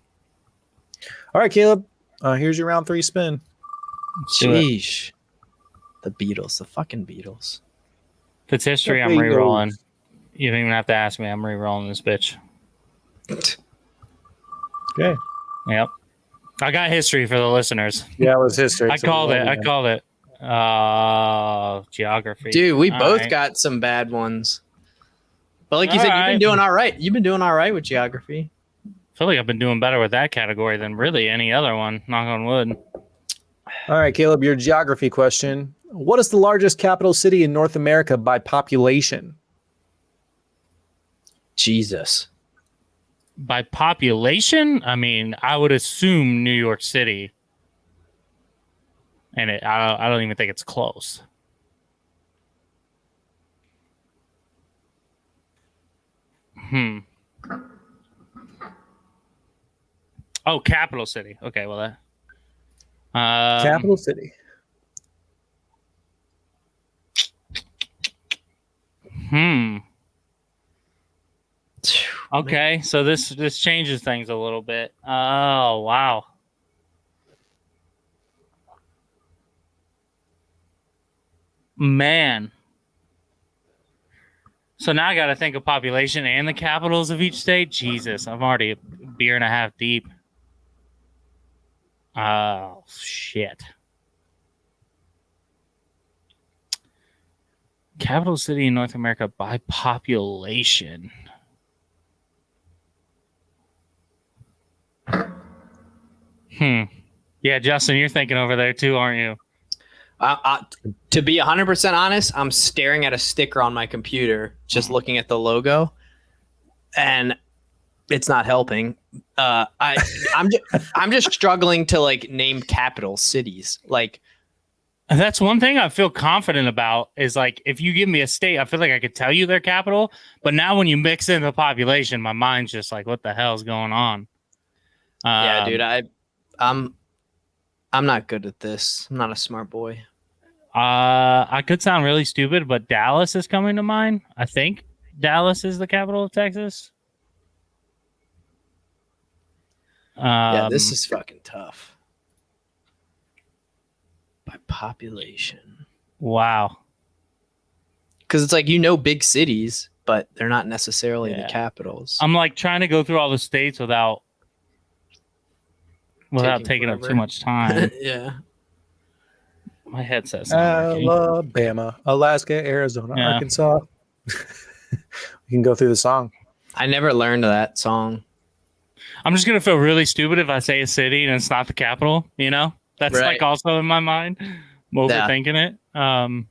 right, Caleb. Here's your round 3 spin. do it. Sheesh. The Beatles, the fucking Beatles. If it's history, I'm Beatles. re-rolling. You don't even have to ask me. I'm re-rolling this bitch. Okay. Yep. I got history for the listeners. Yeah, it was history. I so called we'll it. do I that. called it. Geography. Dude, we All both right. got some bad ones. But like you All said, you've been right. doing all right. You've been doing all right with geography. I feel like I've been doing better with that category than really any other one. Knock on wood. All right, Caleb, your geography question. What is the largest capital city in North America by population? Jesus. By population, I mean, I would assume New York City, and I don't even think it's close. Oh, capital city. Okay, well that. Capital city. Okay, so this changes things a little bit. Oh wow. Man. So now I got to think of population and the capitals of each state. Jesus, I'm already a beer and a half deep. Oh shit. Capital city in North America by population. Yeah, Justin, you're thinking over there too, aren't you? To be 100% honest, I'm staring at a sticker on my computer, just looking at the logo, and it's not helping. I'm just struggling to like name capital cities. Like, And that's one thing I feel confident about is like if you give me a state, I feel like I could tell you their capital. But now when you mix in the population, my mind's just like, what the hell's going on? yeah, dude, I'm not good at this. I'm not a smart boy. I could sound really stupid, but Dallas is coming to mind. I think Dallas is the capital of Texas. Yeah, this is fucking tough. By population. Wow. Because it's like, big cities, but they're not necessarily the capitals. I'm like trying to go through all the states without taking up forever. too much time. Yeah. My headset's not working. Alabama, Alaska, Arizona, Yeah. Arkansas. We can go through the song. I never learned that song. I'm just gonna feel really stupid if I say a city and it's not the capital. You know, that's Right. like also in my mind. I'm overthinking it.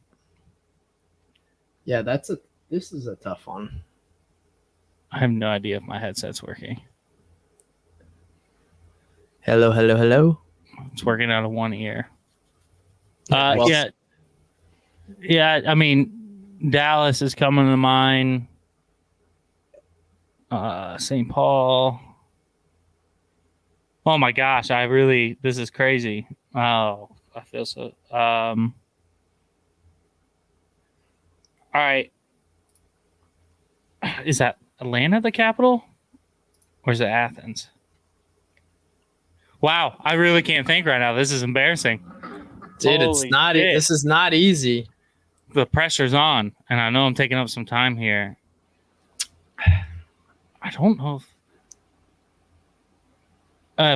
Yeah, this is a tough one. I have no idea if my headset's working. Hello, hello, hello. It's working out of one ear. Well- Yeah. I mean, Dallas is coming to mind. St. Paul. Oh my gosh, this is crazy. Oh, I feel so. All right. Is that Atlanta the capital? Or is it Athens? Wow, I really can't think right now. This is embarrassing. Dude, Holy it's not. shit. This is not easy. The pressure's on, and I know I'm taking up some time here. I don't know.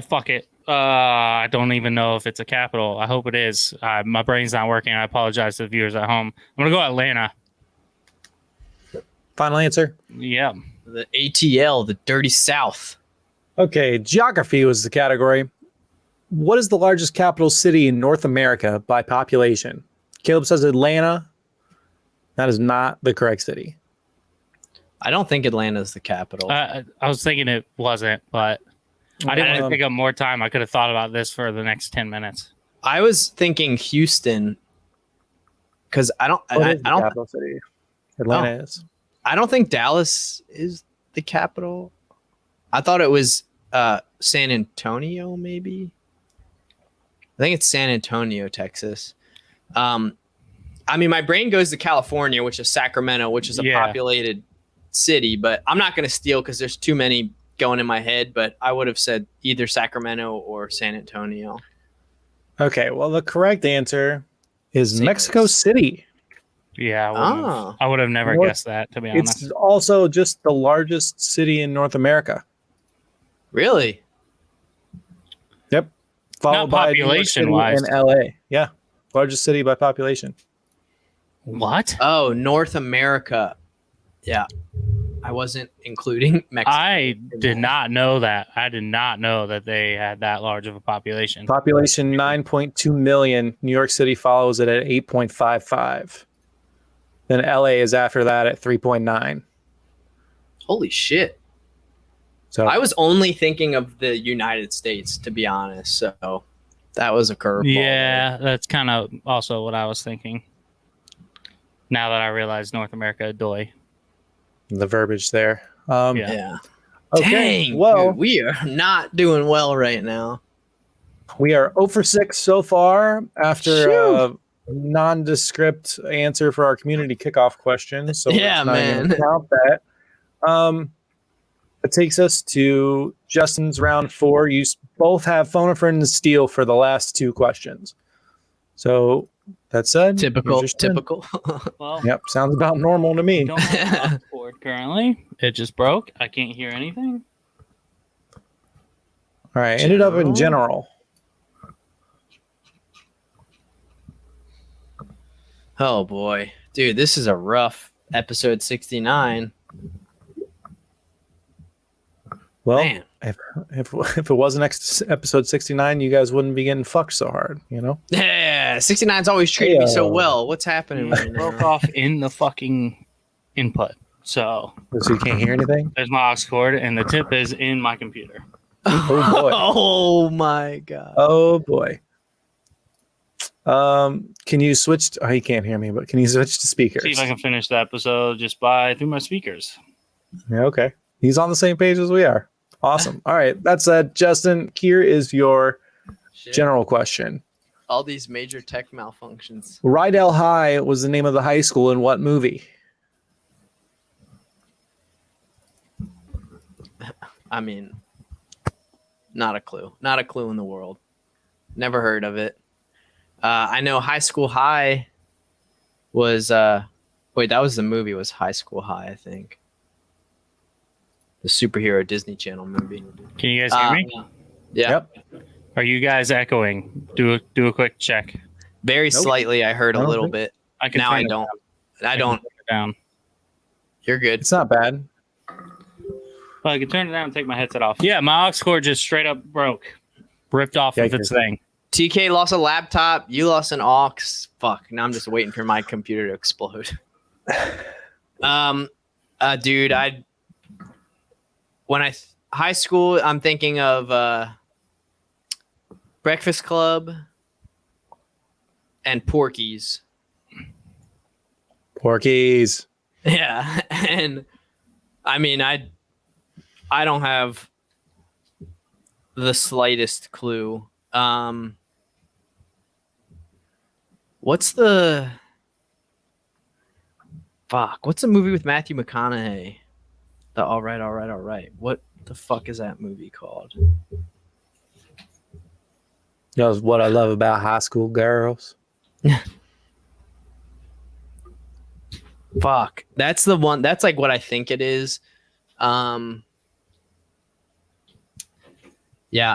Fuck it. I don't even know if it's a capital. I hope it is. My brain's not working. I apologize to the viewers at home. I'm gonna go Atlanta. Final answer. Yeah. The ATL, the Dirty South. Okay, geography was the category. What is the largest capital city in North America by population? Caleb says Atlanta. That is not the correct city. I don't think Atlanta's the capital. I was thinking it wasn't, but I didn't want to take up more time. I could have thought about this for the next 10 minutes. I was thinking Houston because I don't. What I is the don't. capital city? Atlanta is. I don't think Dallas is the capital. I thought it was San Antonio, maybe. I think it's San Antonio, Texas. I mean, my brain goes to California, which is Sacramento, which is a populated city, but I'm not going to steal because there's too many going in my head, but I would have said either Sacramento or San Antonio. Okay, well, the correct answer is St. Mexico Louis. City. Yeah, Oh. I would have never guessed that, to be honest. It's also just the largest city in North America. Really? Yep. Followed Not by New York City population-wise. and LA. Yeah. Largest city by population. What? Oh, North America. Yeah. I wasn't including Mexico. I did not know that. I did not know that they had that large of a population. Population 9.2 million. New York City follows it at 8.55. Then LA is after that at 3.9. Holy shit. So I was only thinking of the United States, to be honest. So that was a curveball. Yeah, that's kind of also what I was thinking. Now that I realize North America, doy. the verbiage there. Yeah. Yeah. Okay. Dang. Well, Dude, we are not doing well right now. we are 0 for 6 so far after a nondescript answer for our community kickoff question. So Yeah, we're not even man. gonna count that. It takes us to Justin's round 4. You both have phone a friend and steal for the last 2 questions. So that said, Typical. here's your spin. Typical. Well, Yep, sounds about normal to me. don't have a cord currently. It just broke. I can't hear anything. All right, ended up in general. Oh boy, dude, this is a rough episode 69. Well, Man. if it wasn't episode 69, you guys wouldn't be getting fucked so hard, you know? Yeah, 69's always treated me so well. What's happening It right broke now? off in the fucking input. So So you can't hear anything? there's my aux cord, and the tip is in my computer. Oh boy. Oh my god. Oh boy. Can you switch oh, you can't hear me, but can you switch to speakers? See if I can finish the episode just through my speakers. Yeah, okay. He's on the same page as we are. Awesome. All right. That said, Justin, here is your Shit. general question. All these major tech malfunctions. Rydell High was the name of the high school in what movie? I mean, not a clue. Not a clue in the world. Never heard of it. I know High School High was wait, that was the movie, was High School High, I think. The superhero Disney Channel movie. Can you guys hear me? Yeah. Yep. Are you guys echoing? Do a quick check. Very Nope. slightly I heard I a don't little think- bit. I can Now turn I it don't. down. I don't. Turn it down. You're good. It's not bad. Well, I can turn it down and take my headset off. Yeah, my aux cord just straight up broke, ripped off of its Yikes. thing. TK lost a laptop. You lost an aux. Fuck. Now I'm just waiting for my computer to explode. Dude, high school, I'm thinking of Breakfast Club and Porky's. Porkies. Yeah, and I mean, I don't have the slightest clue. What's the What's the movie with Matthew McConaughey? The All Right, All Right, All Right. What the fuck is that movie called? That's what I love about high school girls. Fuck. That's the one. That's like what I think it is. Yeah,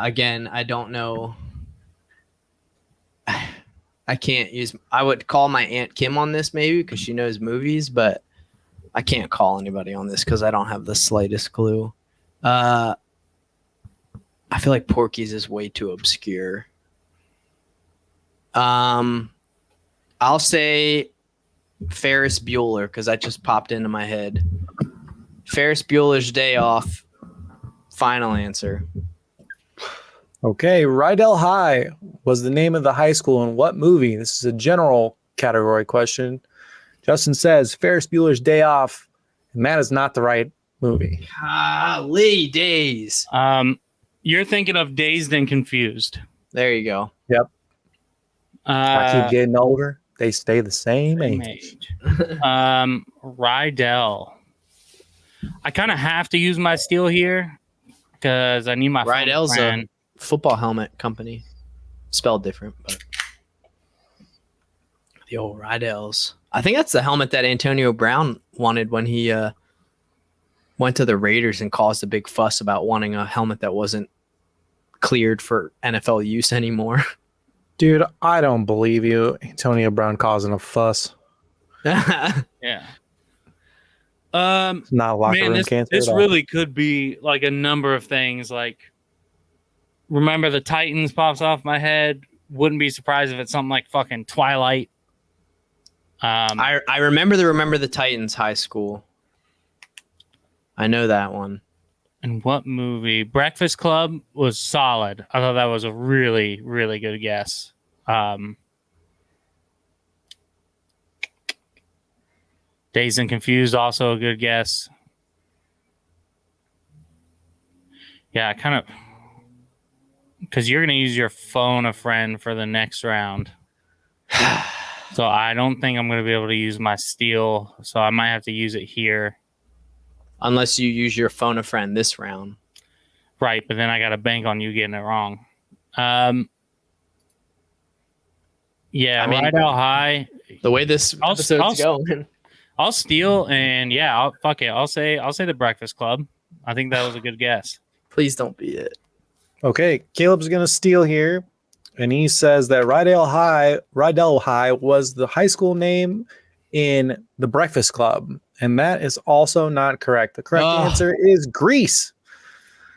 again, I don't know. I can't use. I would call my Aunt Kim on this maybe because she knows movies, but I can't call anybody on this because I don't have the slightest clue. I feel like Porky's is way too obscure. I'll say Ferris Bueller because that just popped into my head. Ferris Bueller's Day Off. Final answer. Okay, Rydell High was the name of the high school in what movie? This is a general category question. Justin says Ferris Bueller's Day Off, and that is not the right movie. Golly days. You're thinking of Dazed and Confused. There you go. Yep. I keep getting older. They stay the same age. Rydell. I kind of have to use my steal here because I need my Rydell's friend. a football helmet company. Spelled different, but the old Rydells. I think that's the helmet that Antonio Brown wanted when he went to the Raiders and caused a big fuss about wanting a helmet that wasn't cleared for NFL use anymore. Dude, I don't believe you. Antonio Brown causing a fuss. Yeah. Not locker room cancer. This really could be like a number of things. Like, remember the Titans pops off my head. Wouldn't be surprised if it's something like fucking Twilight. I remember the Titans high school. I know that one. And what movie? Breakfast Club was solid. I thought that was a really, really good guess. Dazed and Confused, also a good guess. Yeah, I kind of... Because you're going to use your phone a friend for the next round. So I don't think I'm going to be able to use my steal. So I might have to use it here. Unless you use your phone a friend this round. Right, but then I got to bank on you getting it wrong. Yeah, I mean, Rydell High. The way this episode's going. I'll steal, and yeah, fuck it. I'll say the Breakfast Club. I think that was a good guess. Please don't be it. Okay, Caleb's going to steal here, and he says that Rydell High was the high school name in The Breakfast Club, and that is also not correct. The correct answer is Grease.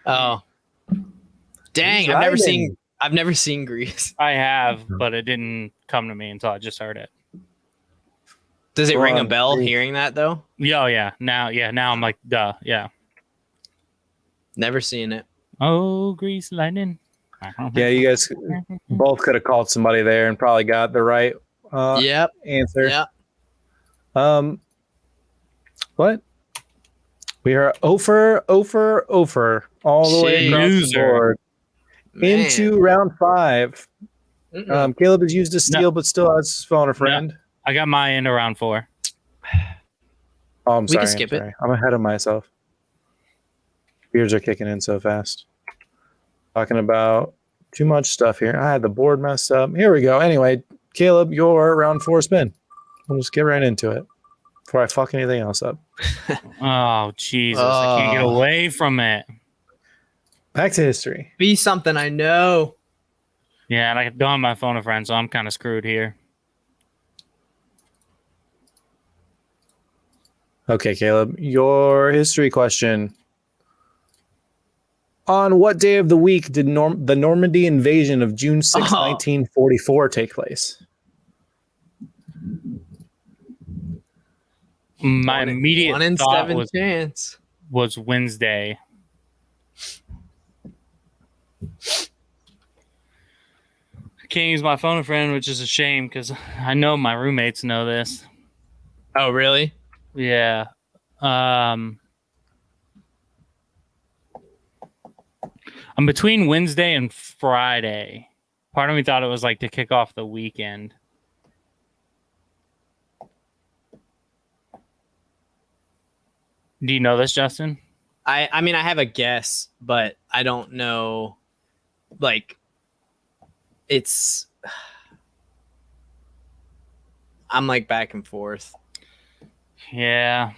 Oh, dang! I've never seen Grease. I have, but it didn't come to me until I just heard it. Does it ring a bell hearing that though? Yeah. Now I'm like, duh, yeah. Never seen it. Oh, Grease Lightning. Yeah, you guys both could have called somebody there and probably got the right answer. Yeah. What? We are over all the way across the board into round 5. Caleb has used a steal, but still has his phone a friend. No, I got my end around 4. Oh, I'm sorry. We can skip it. I'm ahead of myself. Beers are kicking in so fast. Talking about too much stuff here. I had the board messed up. Here we go. Anyway, Caleb, your round 4 spin. We'll just get right into it before I fuck anything else up. Oh, Jesus. I can't get away from it. Back to history. Be something I know. Yeah, and I don't have my phone a friend, so I'm kind of screwed here. Okay, Caleb, your history question. On what day of the week did the Normandy invasion of June 6, 1944 take place? My immediate 1 in thought 7 chance. was Wednesday. I can't use my phone a friend, which is a shame because I know my roommates know this. Oh, really? Yeah. I'm between Wednesday and Friday. Part of me thought it was like to kick off the weekend. Do you know this, Justin? I mean, I have a guess, but I don't know. Like, it's. I'm like back and forth. Yeah.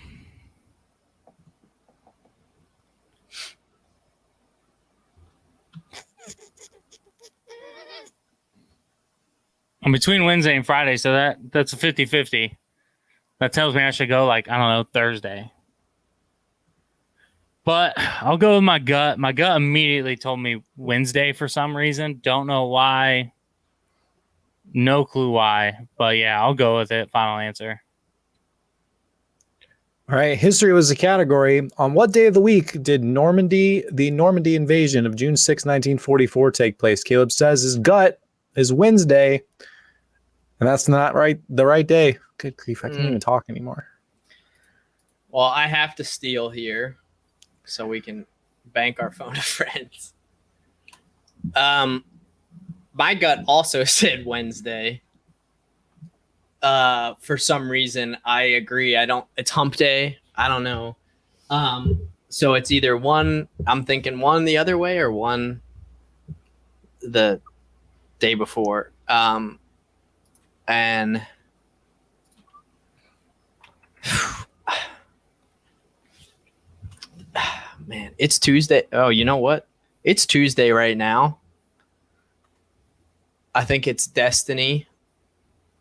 I'm between Wednesday and Friday, so that's a 50-50. That tells me I should go like, I don't know, Thursday. But I'll go with my gut. My gut immediately told me Wednesday for some reason. Don't know why. No clue why. But yeah, I'll go with it. Final answer. All right. History was the category. On what day of the week did the Normandy invasion of June 6, 1944 take place? Caleb says his gut is Wednesday. And that's not the right day. Good grief. I can't even talk anymore. Well, I have to steal here so we can bank our phone to friends. My gut also said Wednesday. For some reason, I agree. It's hump day. I don't know. So it's either one, I'm thinking one the other way or one the day before. And man, it's Tuesday. Oh, you know what? It's Tuesday right now. I think it's destiny.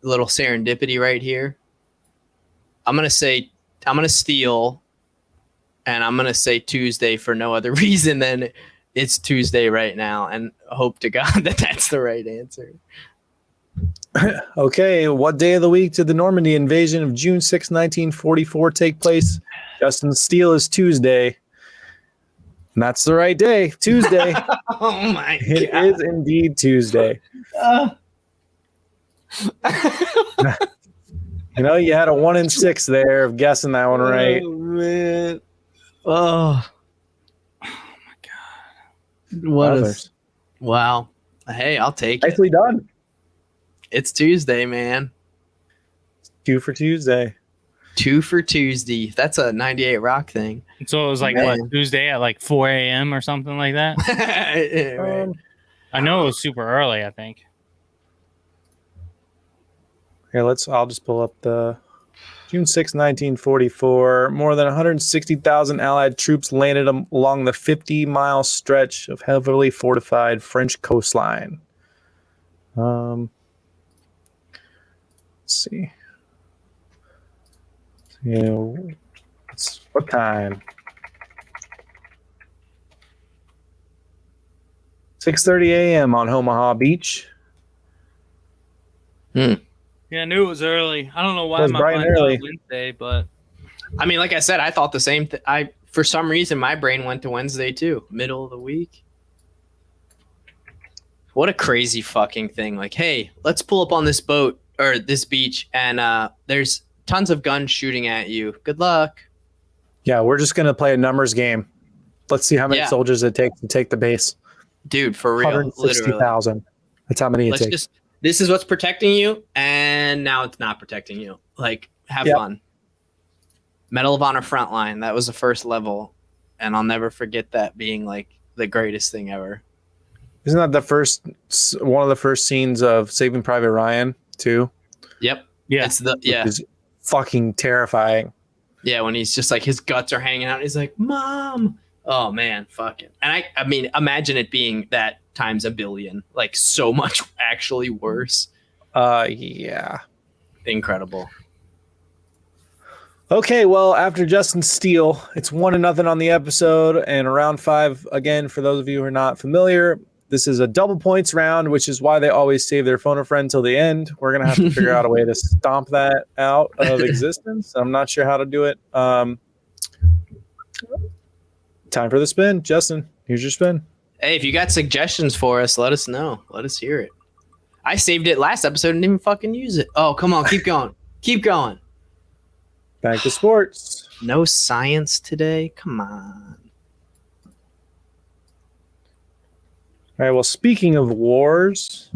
A little serendipity right here. I'm going to steal, and I'm going to say Tuesday for no other reason than it's Tuesday right now, and hope to God that that's the right answer. Okay, what day of the week did the Normandy invasion of June 6, 1944 take place? Justin Steele is Tuesday. And that's the right day, Tuesday. Oh my God. It is indeed Tuesday. You know, you had a 1 in 6 there of guessing that one right. Oh, man. Oh my God. Wow. Hey, I'll take it. Nicely done. It's Tuesday, man. 2 for Tuesday. 2 for Tuesday. That's a 98 Rock thing. So it was like Man. what, Tuesday at like 4 a.m. or something like that? I know it was super early, I think. Here, I'll just pull up the June 6, 1944. More than 160,000 Allied troops landed along the 50-mile stretch of heavily fortified French coastline. Let's see. What time? 6:30 a.m. on Omaha Beach. Yeah, I knew it was early. I don't know why It was my bright and mind early. thought Wednesday, but I mean, like I said, I thought the same thing. For some reason, my brain went to Wednesday too, middle of the week. What a crazy fucking thing. Like, hey, let's pull up on this boat or this beach, and there's tons of guns shooting at you. Good luck. Yeah, we're just gonna play a numbers game. Let's see how many Yeah. soldiers it takes to take the base. Dude, for real. Literally. 160,000. That's how many it takes. This is what's protecting you, and now it's not protecting you. Like, have fun. Medal of Honor Frontline. That was the first level, and I'll never forget that being like the greatest thing ever. Isn't that one of the first scenes of Saving Private Ryan too? Yep. yeah. It's the Which is fucking terrifying. Yeah, when he's just like his guts are hanging out. He's like, "Mom." Oh man, fuck it. And I mean, imagine it being that times a billion, like so much actually worse. Yeah. Incredible. Okay, well, after Justin Steele, it's 1-0 on the episode, and round 5 again. For those of you who are not familiar, this is a double points round, which is why they always save their phone a friend till the end. We're gonna have to figure out a way to stomp that out of existence. I'm not sure how to do it. Time for the spin. Justin, here's your spin. Hey, if you got suggestions for us, let us know. Let us hear it. I saved it last episode and didn't even fucking use it. Oh, come on, keep going. Keep going. Back to sports. No science today? Come on. right. Well, speaking of wars,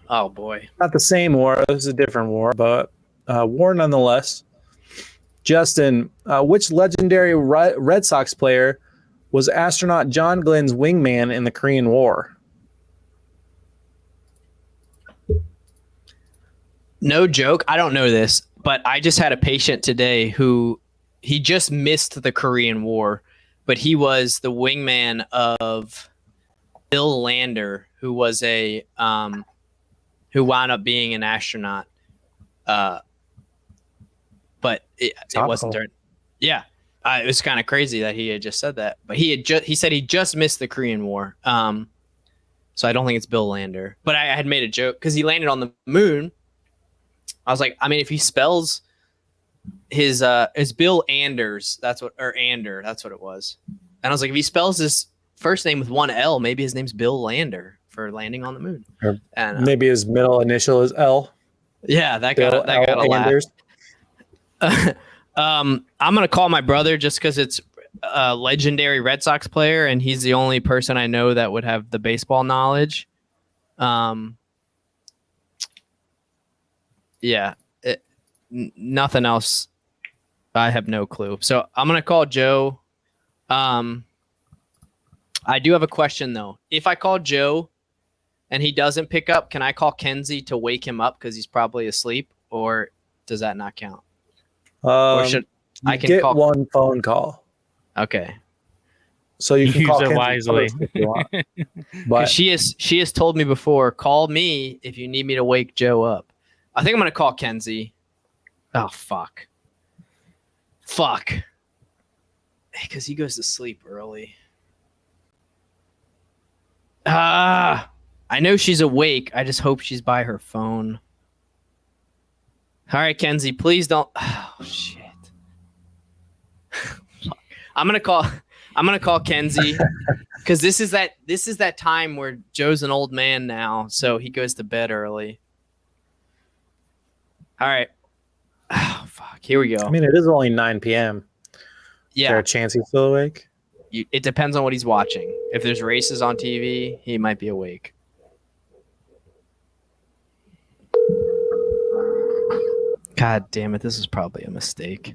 Oh boy. not the same war. This is a different war, but war nonetheless. Justin, which legendary Red Sox player was astronaut John Glenn's wingman in the Korean War? No joke. I don't know this, but I just had a patient today who he just missed the Korean War, but he was the wingman of Bill Lander, who was who wound up being an astronaut. But it wasn't during. Yeah, it was kind of crazy that he had just said that, but he said he just missed the Korean War. So I don't think it's Bill Lander, but I had made a joke because he landed on the moon. I was like, I mean, if he spells his Bill Anders, that's what it was. And I was like, if he spells his first name with one L, maybe his name's Bill Lander for landing on the moon. Or and maybe his middle initial is L. Yeah, that Bill got a laugh. Anders. I'm gonna call my brother just because it's a legendary Red Sox player, and he's the only person I know that would have the baseball knowledge. Yeah, nothing else. I have no clue. So I'm gonna call Joe. I do have a question though. If I call Joe and he doesn't pick up, can I call Kenzie to wake him up because he's probably asleep, or does that not count? Or should I can get call one phone call? Okay. So you can Use call it Kenzie wisely. first if you want. 'Cause But she has told me before, call me if you need me to wake Joe up. I think I'm gonna call Kenzie. Oh fuck. Because he goes to sleep early. I know she's awake. I just hope she's by her phone. All right, Kenzie, please don't. Oh shit. I'm gonna call Kenzie because this is that time where Joe's an old man now, so he goes to bed early. All right. Oh fuck. Here we go. I mean, it is only 9 p.m. Is there Yeah. a chance he's still awake? It depends on what he's watching. If there's races on TV, he might be awake. God damn it. This is probably a mistake.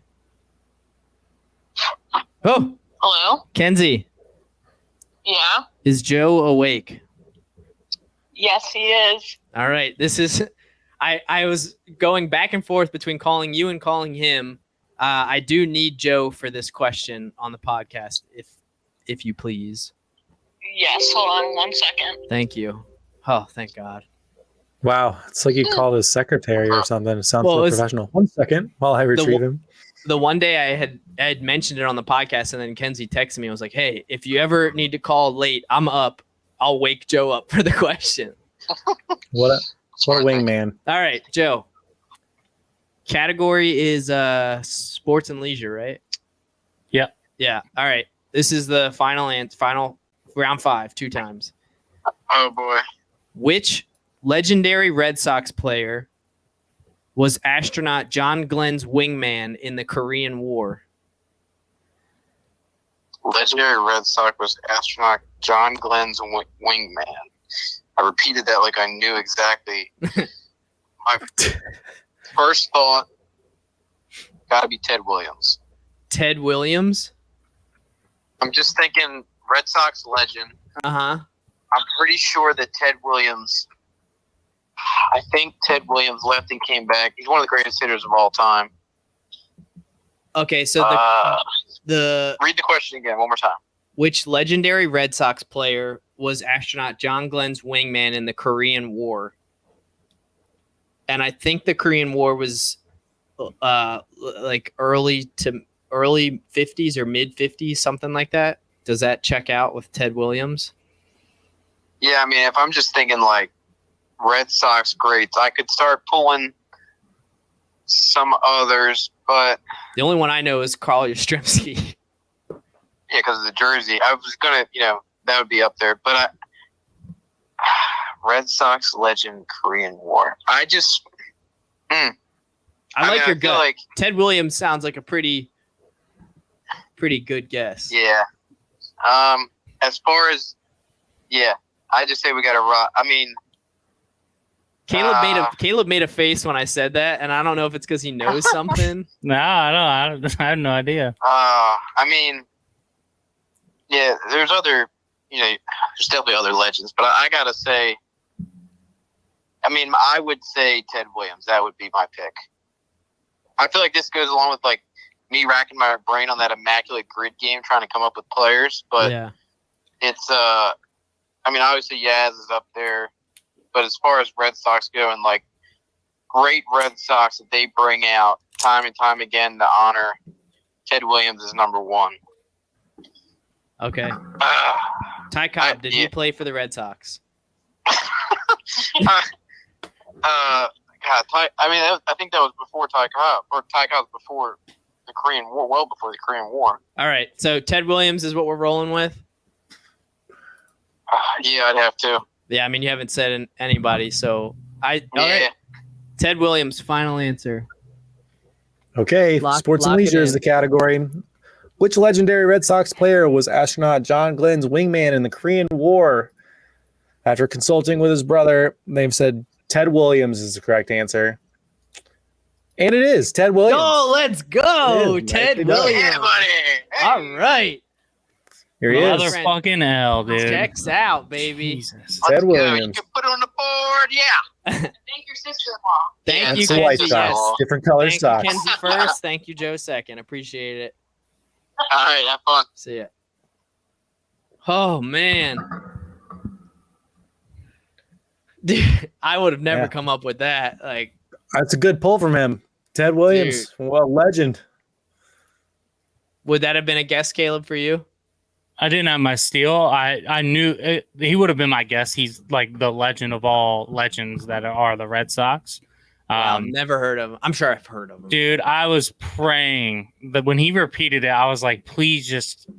Oh, Hello? Kenzie, Yeah? is Joe awake? Yes, he is. All right. This is, I was going back and forth between calling you and calling him. I do need Joe for this question on the podcast, if you please. Yes, hold on 1 second. Thank you. Oh, thank God. Wow, it's like you called his secretary or something. It sounds Well, so it's- professional. 1 second while I retrieve him. The one day I had mentioned it on the podcast, and then Kenzie texted me and was like, hey, if you ever need to call late, I'm up. I'll wake Joe up for the question. What a wingman. All right, Joe. Category is sports and leisure, right? Yeah. Yeah. All right. This is the final round 5, 2 times. Oh, boy. Which legendary Red Sox player was astronaut John Glenn's wingman in the Korean War? Legendary Red Sox was astronaut John Glenn's wingman. I repeated that like I knew exactly. My first thought, got to be Ted Williams. Ted Williams? I'm just thinking Red Sox legend. Uh-huh. I'm pretty sure that Ted Williams, I think Ted Williams left and came back. He's one of the greatest hitters of all time. Okay, so the Read the question again one more time. which legendary Red Sox player was astronaut John Glenn's wingman in the Korean War? And I think the Korean War was like early 50s or mid 50s, something like that. Does that check out with Ted Williams? Yeah, I mean, if I'm just thinking like Red Sox greats, I could start pulling some others, but The only one I know is Carl Yastrzemski. yeah, because of the jersey, I was gonna, that would be up there. But Red Sox legend Korean War. I just, I like your feel gut. like, Ted Williams sounds like a pretty good guess. yeah. As far as, yeah, I just say we got to run. I mean, Caleb made a face when I said that, and I don't know if it's because he knows something. No, I don't. I have no idea. I mean, yeah, there's definitely other legends, but I gotta say, I mean, I would say Ted Williams. That would be my pick. I feel like this goes along with like me racking my brain on that immaculate grid game, trying to come up with players. But yeah, it's I mean, obviously Yaz is up there, but as far as Red Sox go, and like great Red Sox that they bring out time and time again to honor, Ted Williams is number one. okay. Ty Cobb, did he play for the Red Sox? God, I think that was before Ty Cobb, or Ty Cobb was before the Korean War, well before the Korean War. All right, so Ted Williams is what we're rolling with. Yeah, I'd have to. Yeah, I mean, you haven't said anybody, so all right. Ted Williams, final answer. Okay, sports and leisure is the category. Which legendary Red Sox player was astronaut John Glenn's wingman in the Korean War? After consulting with his brother, they've said Ted Williams is the correct answer. And it is Ted Williams. Oh, let's go. It is, Ted Mike. Williams. Yeah, buddy. Hey. All right. Here he is. Motherfucking hell, dude. Checks out, baby. Jesus. Ted Let's go. Williams. You can put it on the board. Yeah. Thank your sister-in-law. Thank you, That's the white Kenzie. socks. Yes. Different color Thank socks. you, Kenzie first. Thank you, Joe second. Appreciate it. All right, have fun. See ya. Oh, man. Dude, I would have never come up with that. Like, That's a good pull from him. Ted Williams. Well, legend. would that have been a guess, Caleb, for you? I didn't have my steal. I knew he would have been my guess. He's like the legend of all legends that are the Red Sox. Wow, never heard of him. I'm sure I've heard of him. Dude, I was praying that when he repeated it, I was like, please just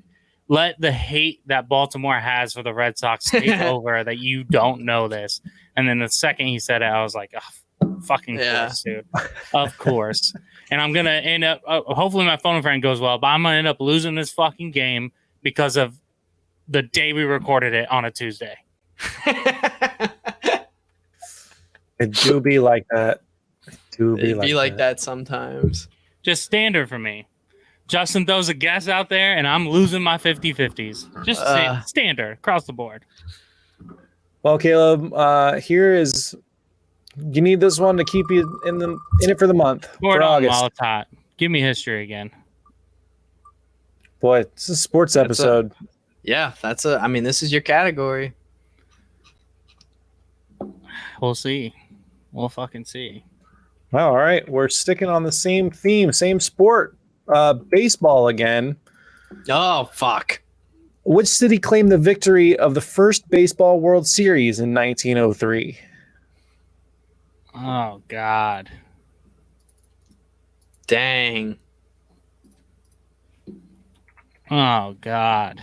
let the hate that Baltimore has for the Red Sox take over, that you don't know this. And then the second he said it, I was like, oh, fucking course, dude. Of course. And I'm going to end up, hopefully my phone friend goes well, but I'm going to end up losing this fucking game because of the day we recorded it on a Tuesday. It do be like that. It'd be like that sometimes. Just standard for me. Justin throws a guess out there, and I'm losing my 50-50s. Just standard across the board. Well, Caleb, here is. You need this one to keep you in it for the month. For August. Molotov. Give me history again. Boy, it's a sports episode. I mean, this is your category. We'll see. We'll fucking see. Well, all right. We're sticking on the same theme, same sport. Baseball again. Oh, fuck. Which city claimed the victory of the first Baseball World Series in 1903? Oh, God. Dang. Oh, God.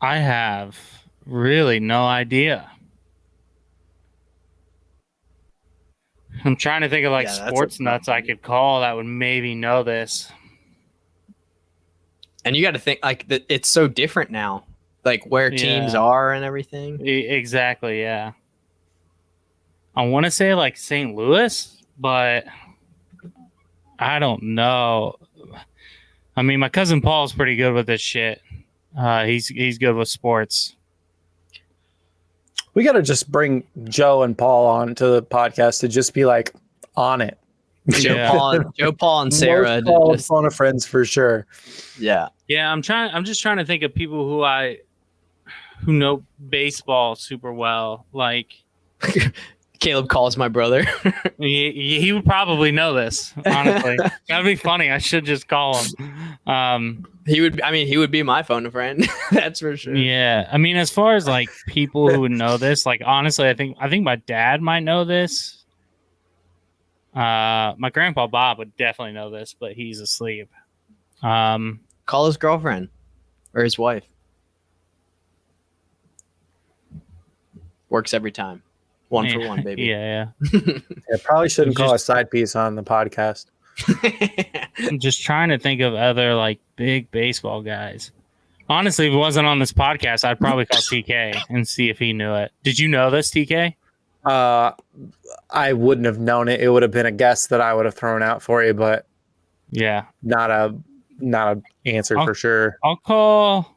I have really no idea. I'm trying to think of sports nuts I could call that would maybe know this. And you got to think it's so different now, like where teams are and everything. Exactly. Yeah. I want to say St. Louis, but I don't know. I mean, my cousin Paul's pretty good with this shit. He's good with sports. We got to just bring Joe and Paul on to the podcast to just be on it. Joe Paul and Sarah. Phone of friends for sure. Yeah. Yeah. I'm just trying to think of people who know baseball super well. Caleb calls my brother. he would probably know this, honestly. That'd be funny. I should just call him. He would be my phone friend. That's for sure. Yeah. I mean, as far as people who would know this, honestly, I think my dad might know this. My grandpa Bob would definitely know this, but he's asleep. Call his girlfriend or his wife. Works every time. One for one, baby. Yeah. Probably shouldn't call a side piece on the podcast. I'm just trying to think of other big baseball guys. Honestly, if it wasn't on this podcast, I'd probably call TK and see if he knew it. Did you know this, TK? I wouldn't have known it. It would have been a guess that I would have thrown out for you, but Yeah. not a answer for sure. I'll call.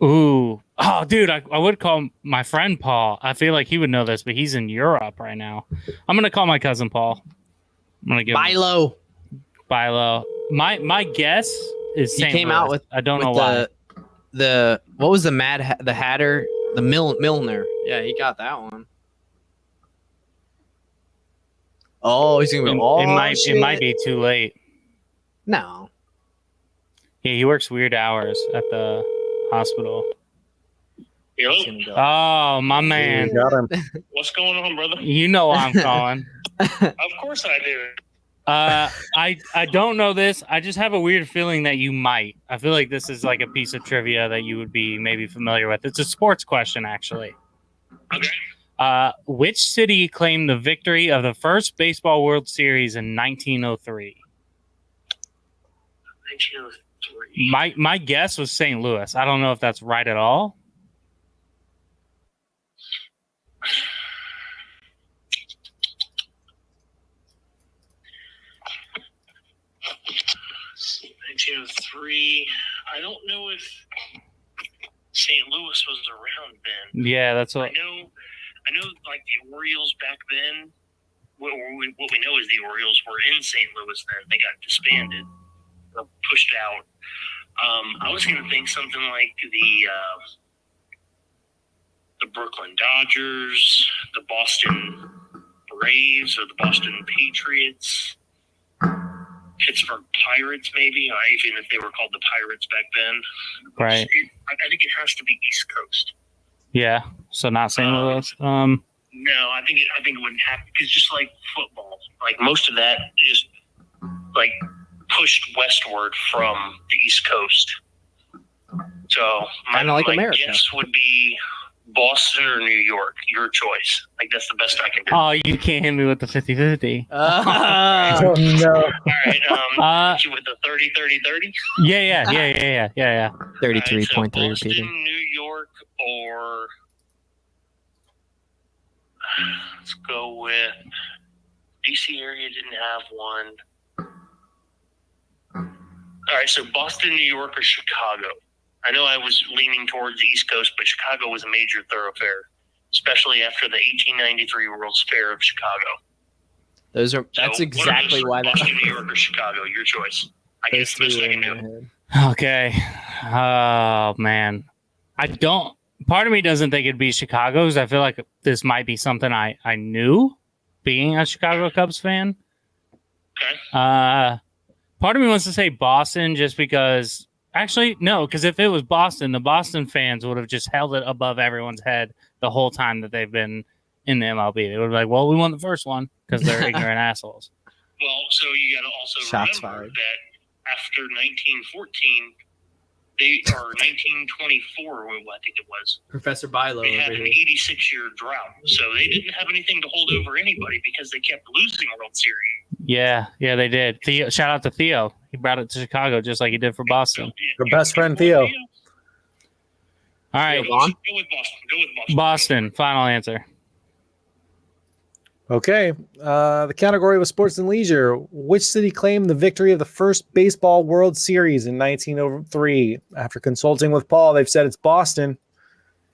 Ooh. Oh, dude, I would call my friend Paul. I feel like he would know this, but he's in Europe right now. I'm going to call my cousin Paul. I'm going to give Bilo. Bilo. My guess is He St. came Louis. out with I don't with know why. the what was the the Hatter, the Milner. Yeah, he got that one. Oh, he's gonna go. It might be too late. No. Yeah, he works weird hours at the hospital. He's gonna go. Oh, my man. You got him. What's going on, brother? You know I'm calling. Of course I do. I don't know this. I just have a weird feeling that you might. I feel like this is like a piece of trivia that you would be maybe familiar with. It's a sports question, actually. Okay. Which city claimed the victory of the first Baseball World Series in 1903? 1903. My guess was St. Louis. I don't know if that's right at all. I don't know if St. Louis was around then. Yeah, that's I what. know, like the Orioles back then. What we know is the Orioles were in St. Louis then. They got disbanded or pushed out. I was going to think something like the Brooklyn Dodgers, the Boston Braves, or the Boston Patriots, Pittsburgh Pirates, maybe, even if they were called the Pirates back then. Right. I think it has to be East Coast. Yeah, so not St. Louis. No, I think it wouldn't happen because just like football, like most of that just like pushed westward from the East Coast. So my America. guess would be Boston or New York. Your choice. Like that's the best I can do. Oh, you can't hit me with the 50-50. Oh no. All right. With the 30-30-30? Yeah. 33.3 Boston, repeating. New York, or let's go with DC area didn't have one. All right, so Boston, New York, or Chicago. I know I was leaning towards the East Coast, but Chicago was a major thoroughfare, especially after the 1893 World's Fair of Chicago. That's exactly why that. Boston, New York, or Chicago. Your choice. I guess the best I can do. Okay. Oh man, part of me doesn't think it'd be Chicago's. I feel like this might be something I knew, being a Chicago Cubs fan. Okay. Part of me wants to say Boston just because. Actually, no, because if it was Boston, the Boston fans would have just held it above everyone's head the whole time that they've been in the MLB. They would be like, "Well, we won the first one," because they're ignorant assholes. Well, so you got to also Shots remember fired. that after 1914, 1924, I think it was, Professor Bilo they had over an here. 86-year drought. So they didn't have anything to hold over anybody because they kept losing World Series. Yeah, they did. Theo, shout out to Theo. He brought it to Chicago just like he did for Boston. Your best friend Theo. All right, Go with Boston. Go with Boston. Boston. Final answer. Okay. The category was sports and leisure. Which city claimed the victory of the first Baseball World Series in 1903? After consulting with Paul, they've said it's Boston.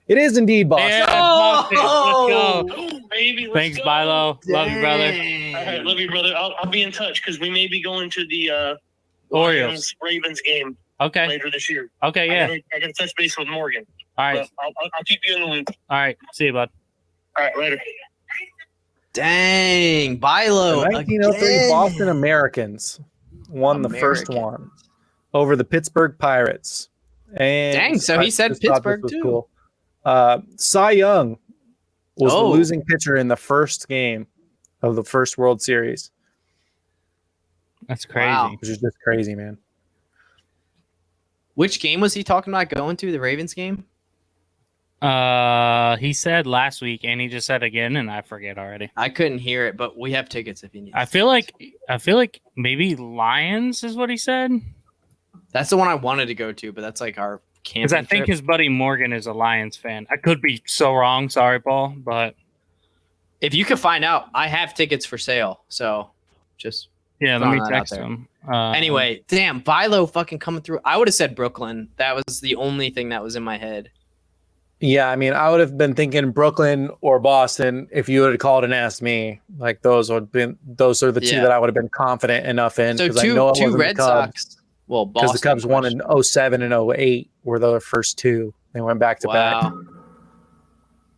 It is indeed Boston. Yeah, Boston. Let's go. Baby, let's Thanks, go. Bilo. Love you, brother. All right, love you, brother. I'll be in touch because we may be going to the Orioles. Ravens game Okay. later this year. Okay. Yeah. I got to touch base with Morgan. All right. But I'll keep you in the loop. All right. See you, bud. All right, later. Dang, The Bilo. 1903 again. Boston Americans won the first one over the Pittsburgh Pirates. And Dang, so he said just thought Pittsburgh, this was too. Cool. Cy Young was the Oh. losing pitcher in the first game of the first World Series, That's crazy. Wow. which is just crazy, man. Which game was he talking about going to? The Ravens game? He said last week, and he just said again, and I forget already. I couldn't hear it, but we have tickets if you need. I feel like maybe Lions is what he said. That's the one I wanted to go to, but that's like our camping Because I think trip. his buddy Morgan is a Lions fan. I could be so wrong. Sorry, Paul, but If you could find out, I have tickets for sale. So just yeah, let throwing me that out text there. him. Anyway, damn, Vilo fucking coming through. I would have said Brooklyn. That was the only thing that was in my head. Yeah, I mean, I would have been thinking Brooklyn or Boston if you had called and asked me. Like those are the two Yeah. that I would have been confident enough in So because I know it two wasn't Red the Cubs. Sox. Well, Because Boston. the Cubs won in 07 and 08 were the first two. They went back to back.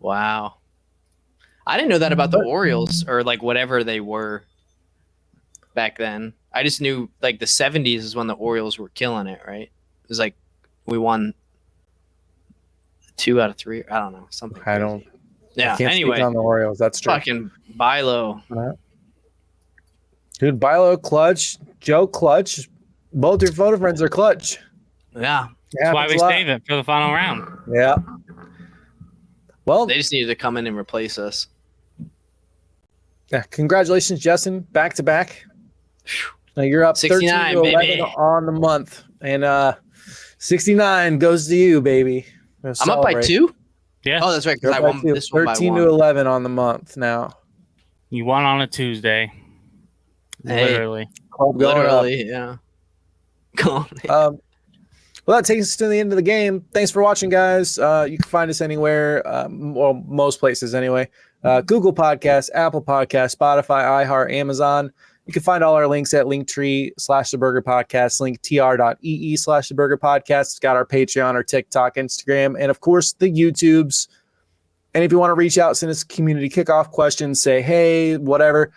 Wow. I didn't know that about the Orioles or like whatever they were back then. I just knew like the 70s is when the Orioles were killing it, right? It was like we won 2 out of 3. I don't know. Something I crazy. don't. Yeah. I can't Anyway, speak on the Orioles. That's true. fucking Bilo. Dude, Bilo, Clutch, Joe, Clutch. Both your photo friends are Clutch. Yeah. That's why we save it for the final round. Yeah. Well, They just needed to come in and replace us. yeah, congratulations, Justin. Back to back. Now you're up 13 69, to 11 baby. on the month. And 69 goes to you, baby. I'm up by 2? Yeah. Oh, that's right. You're Because up I by won two. this one by 13 1. to 11 on the month now. You won on a Tuesday. Hey. Literally. Club going up. Literally, yeah. Go on. Well, that takes us to the end of the game. Thanks for watching, guys. You can find us anywhere, well, most places anyway. Google Podcasts, Apple Podcasts, Spotify, iHeart, Amazon. You can find all our links at linktree/theburgerpodcast, linktr.ee/theburgerpodcast. It's got our Patreon, our TikTok, Instagram, and of course the YouTubes. And if you want to reach out, send us a community kickoff questions, say, hey, whatever.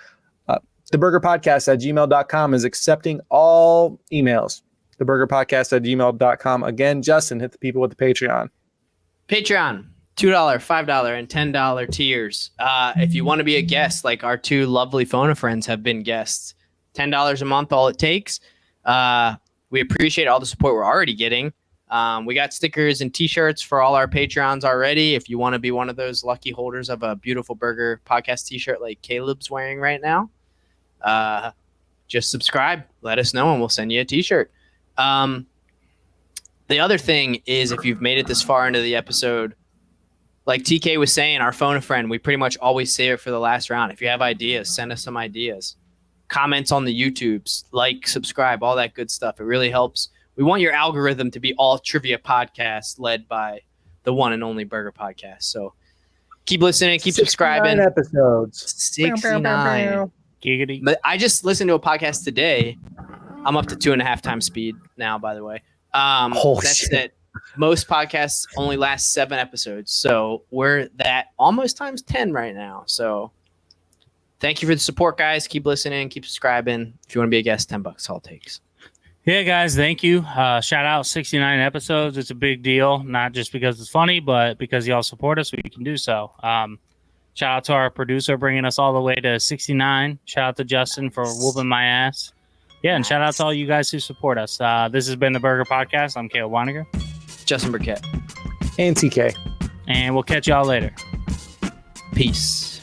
Theburgerpodcast@gmail.com is accepting all emails. Theburgerpodcast@gmail.com. Again, Justin, hit the people with the Patreon. Patreon, $2, $5, and $10 tiers. If you want to be a guest, like our 2 lovely phone friends have been guests, $10 a month, all it takes. We appreciate all the support we're already getting. We got stickers and t-shirts for all our Patreons already. If you want to be one of those lucky holders of a beautiful Burger Podcast t-shirt like Caleb's wearing right now, just subscribe, let us know, and we'll send you a t-shirt. The other thing is, if you've made it this far into the episode, like TK was saying, our phone a friend, we pretty much always save it for the last round. If you have ideas, send us some ideas. Comments on the YouTubes, like, subscribe, all that good stuff. It really helps. We want your algorithm to be all trivia podcasts led by the one and only Burger Podcast. So keep listening, keep subscribing. Episodes. 69. Giggity. But I just listened to a podcast today. I'm up to 2.5 times speed now, by the way. Holy That's shit. it. Most podcasts only last 7 episodes. So we're that almost times 10 right now. So thank you for the support, guys. Keep listening, keep subscribing. If you want to be a guest, $10 all it takes. Yeah, guys, thank you. Shout out 69 episodes. It's a big deal, not just because it's funny, but because y'all support us, we can do so. Shout out to our producer bringing us all the way to 69. Shout out to Justin for whooping my ass. Yeah, and shout out to all you guys who support us. This has been the Burger Podcast. I'm Caleb Weiniger. Justin Burkett. And TK. And we'll catch y'all later. Peace.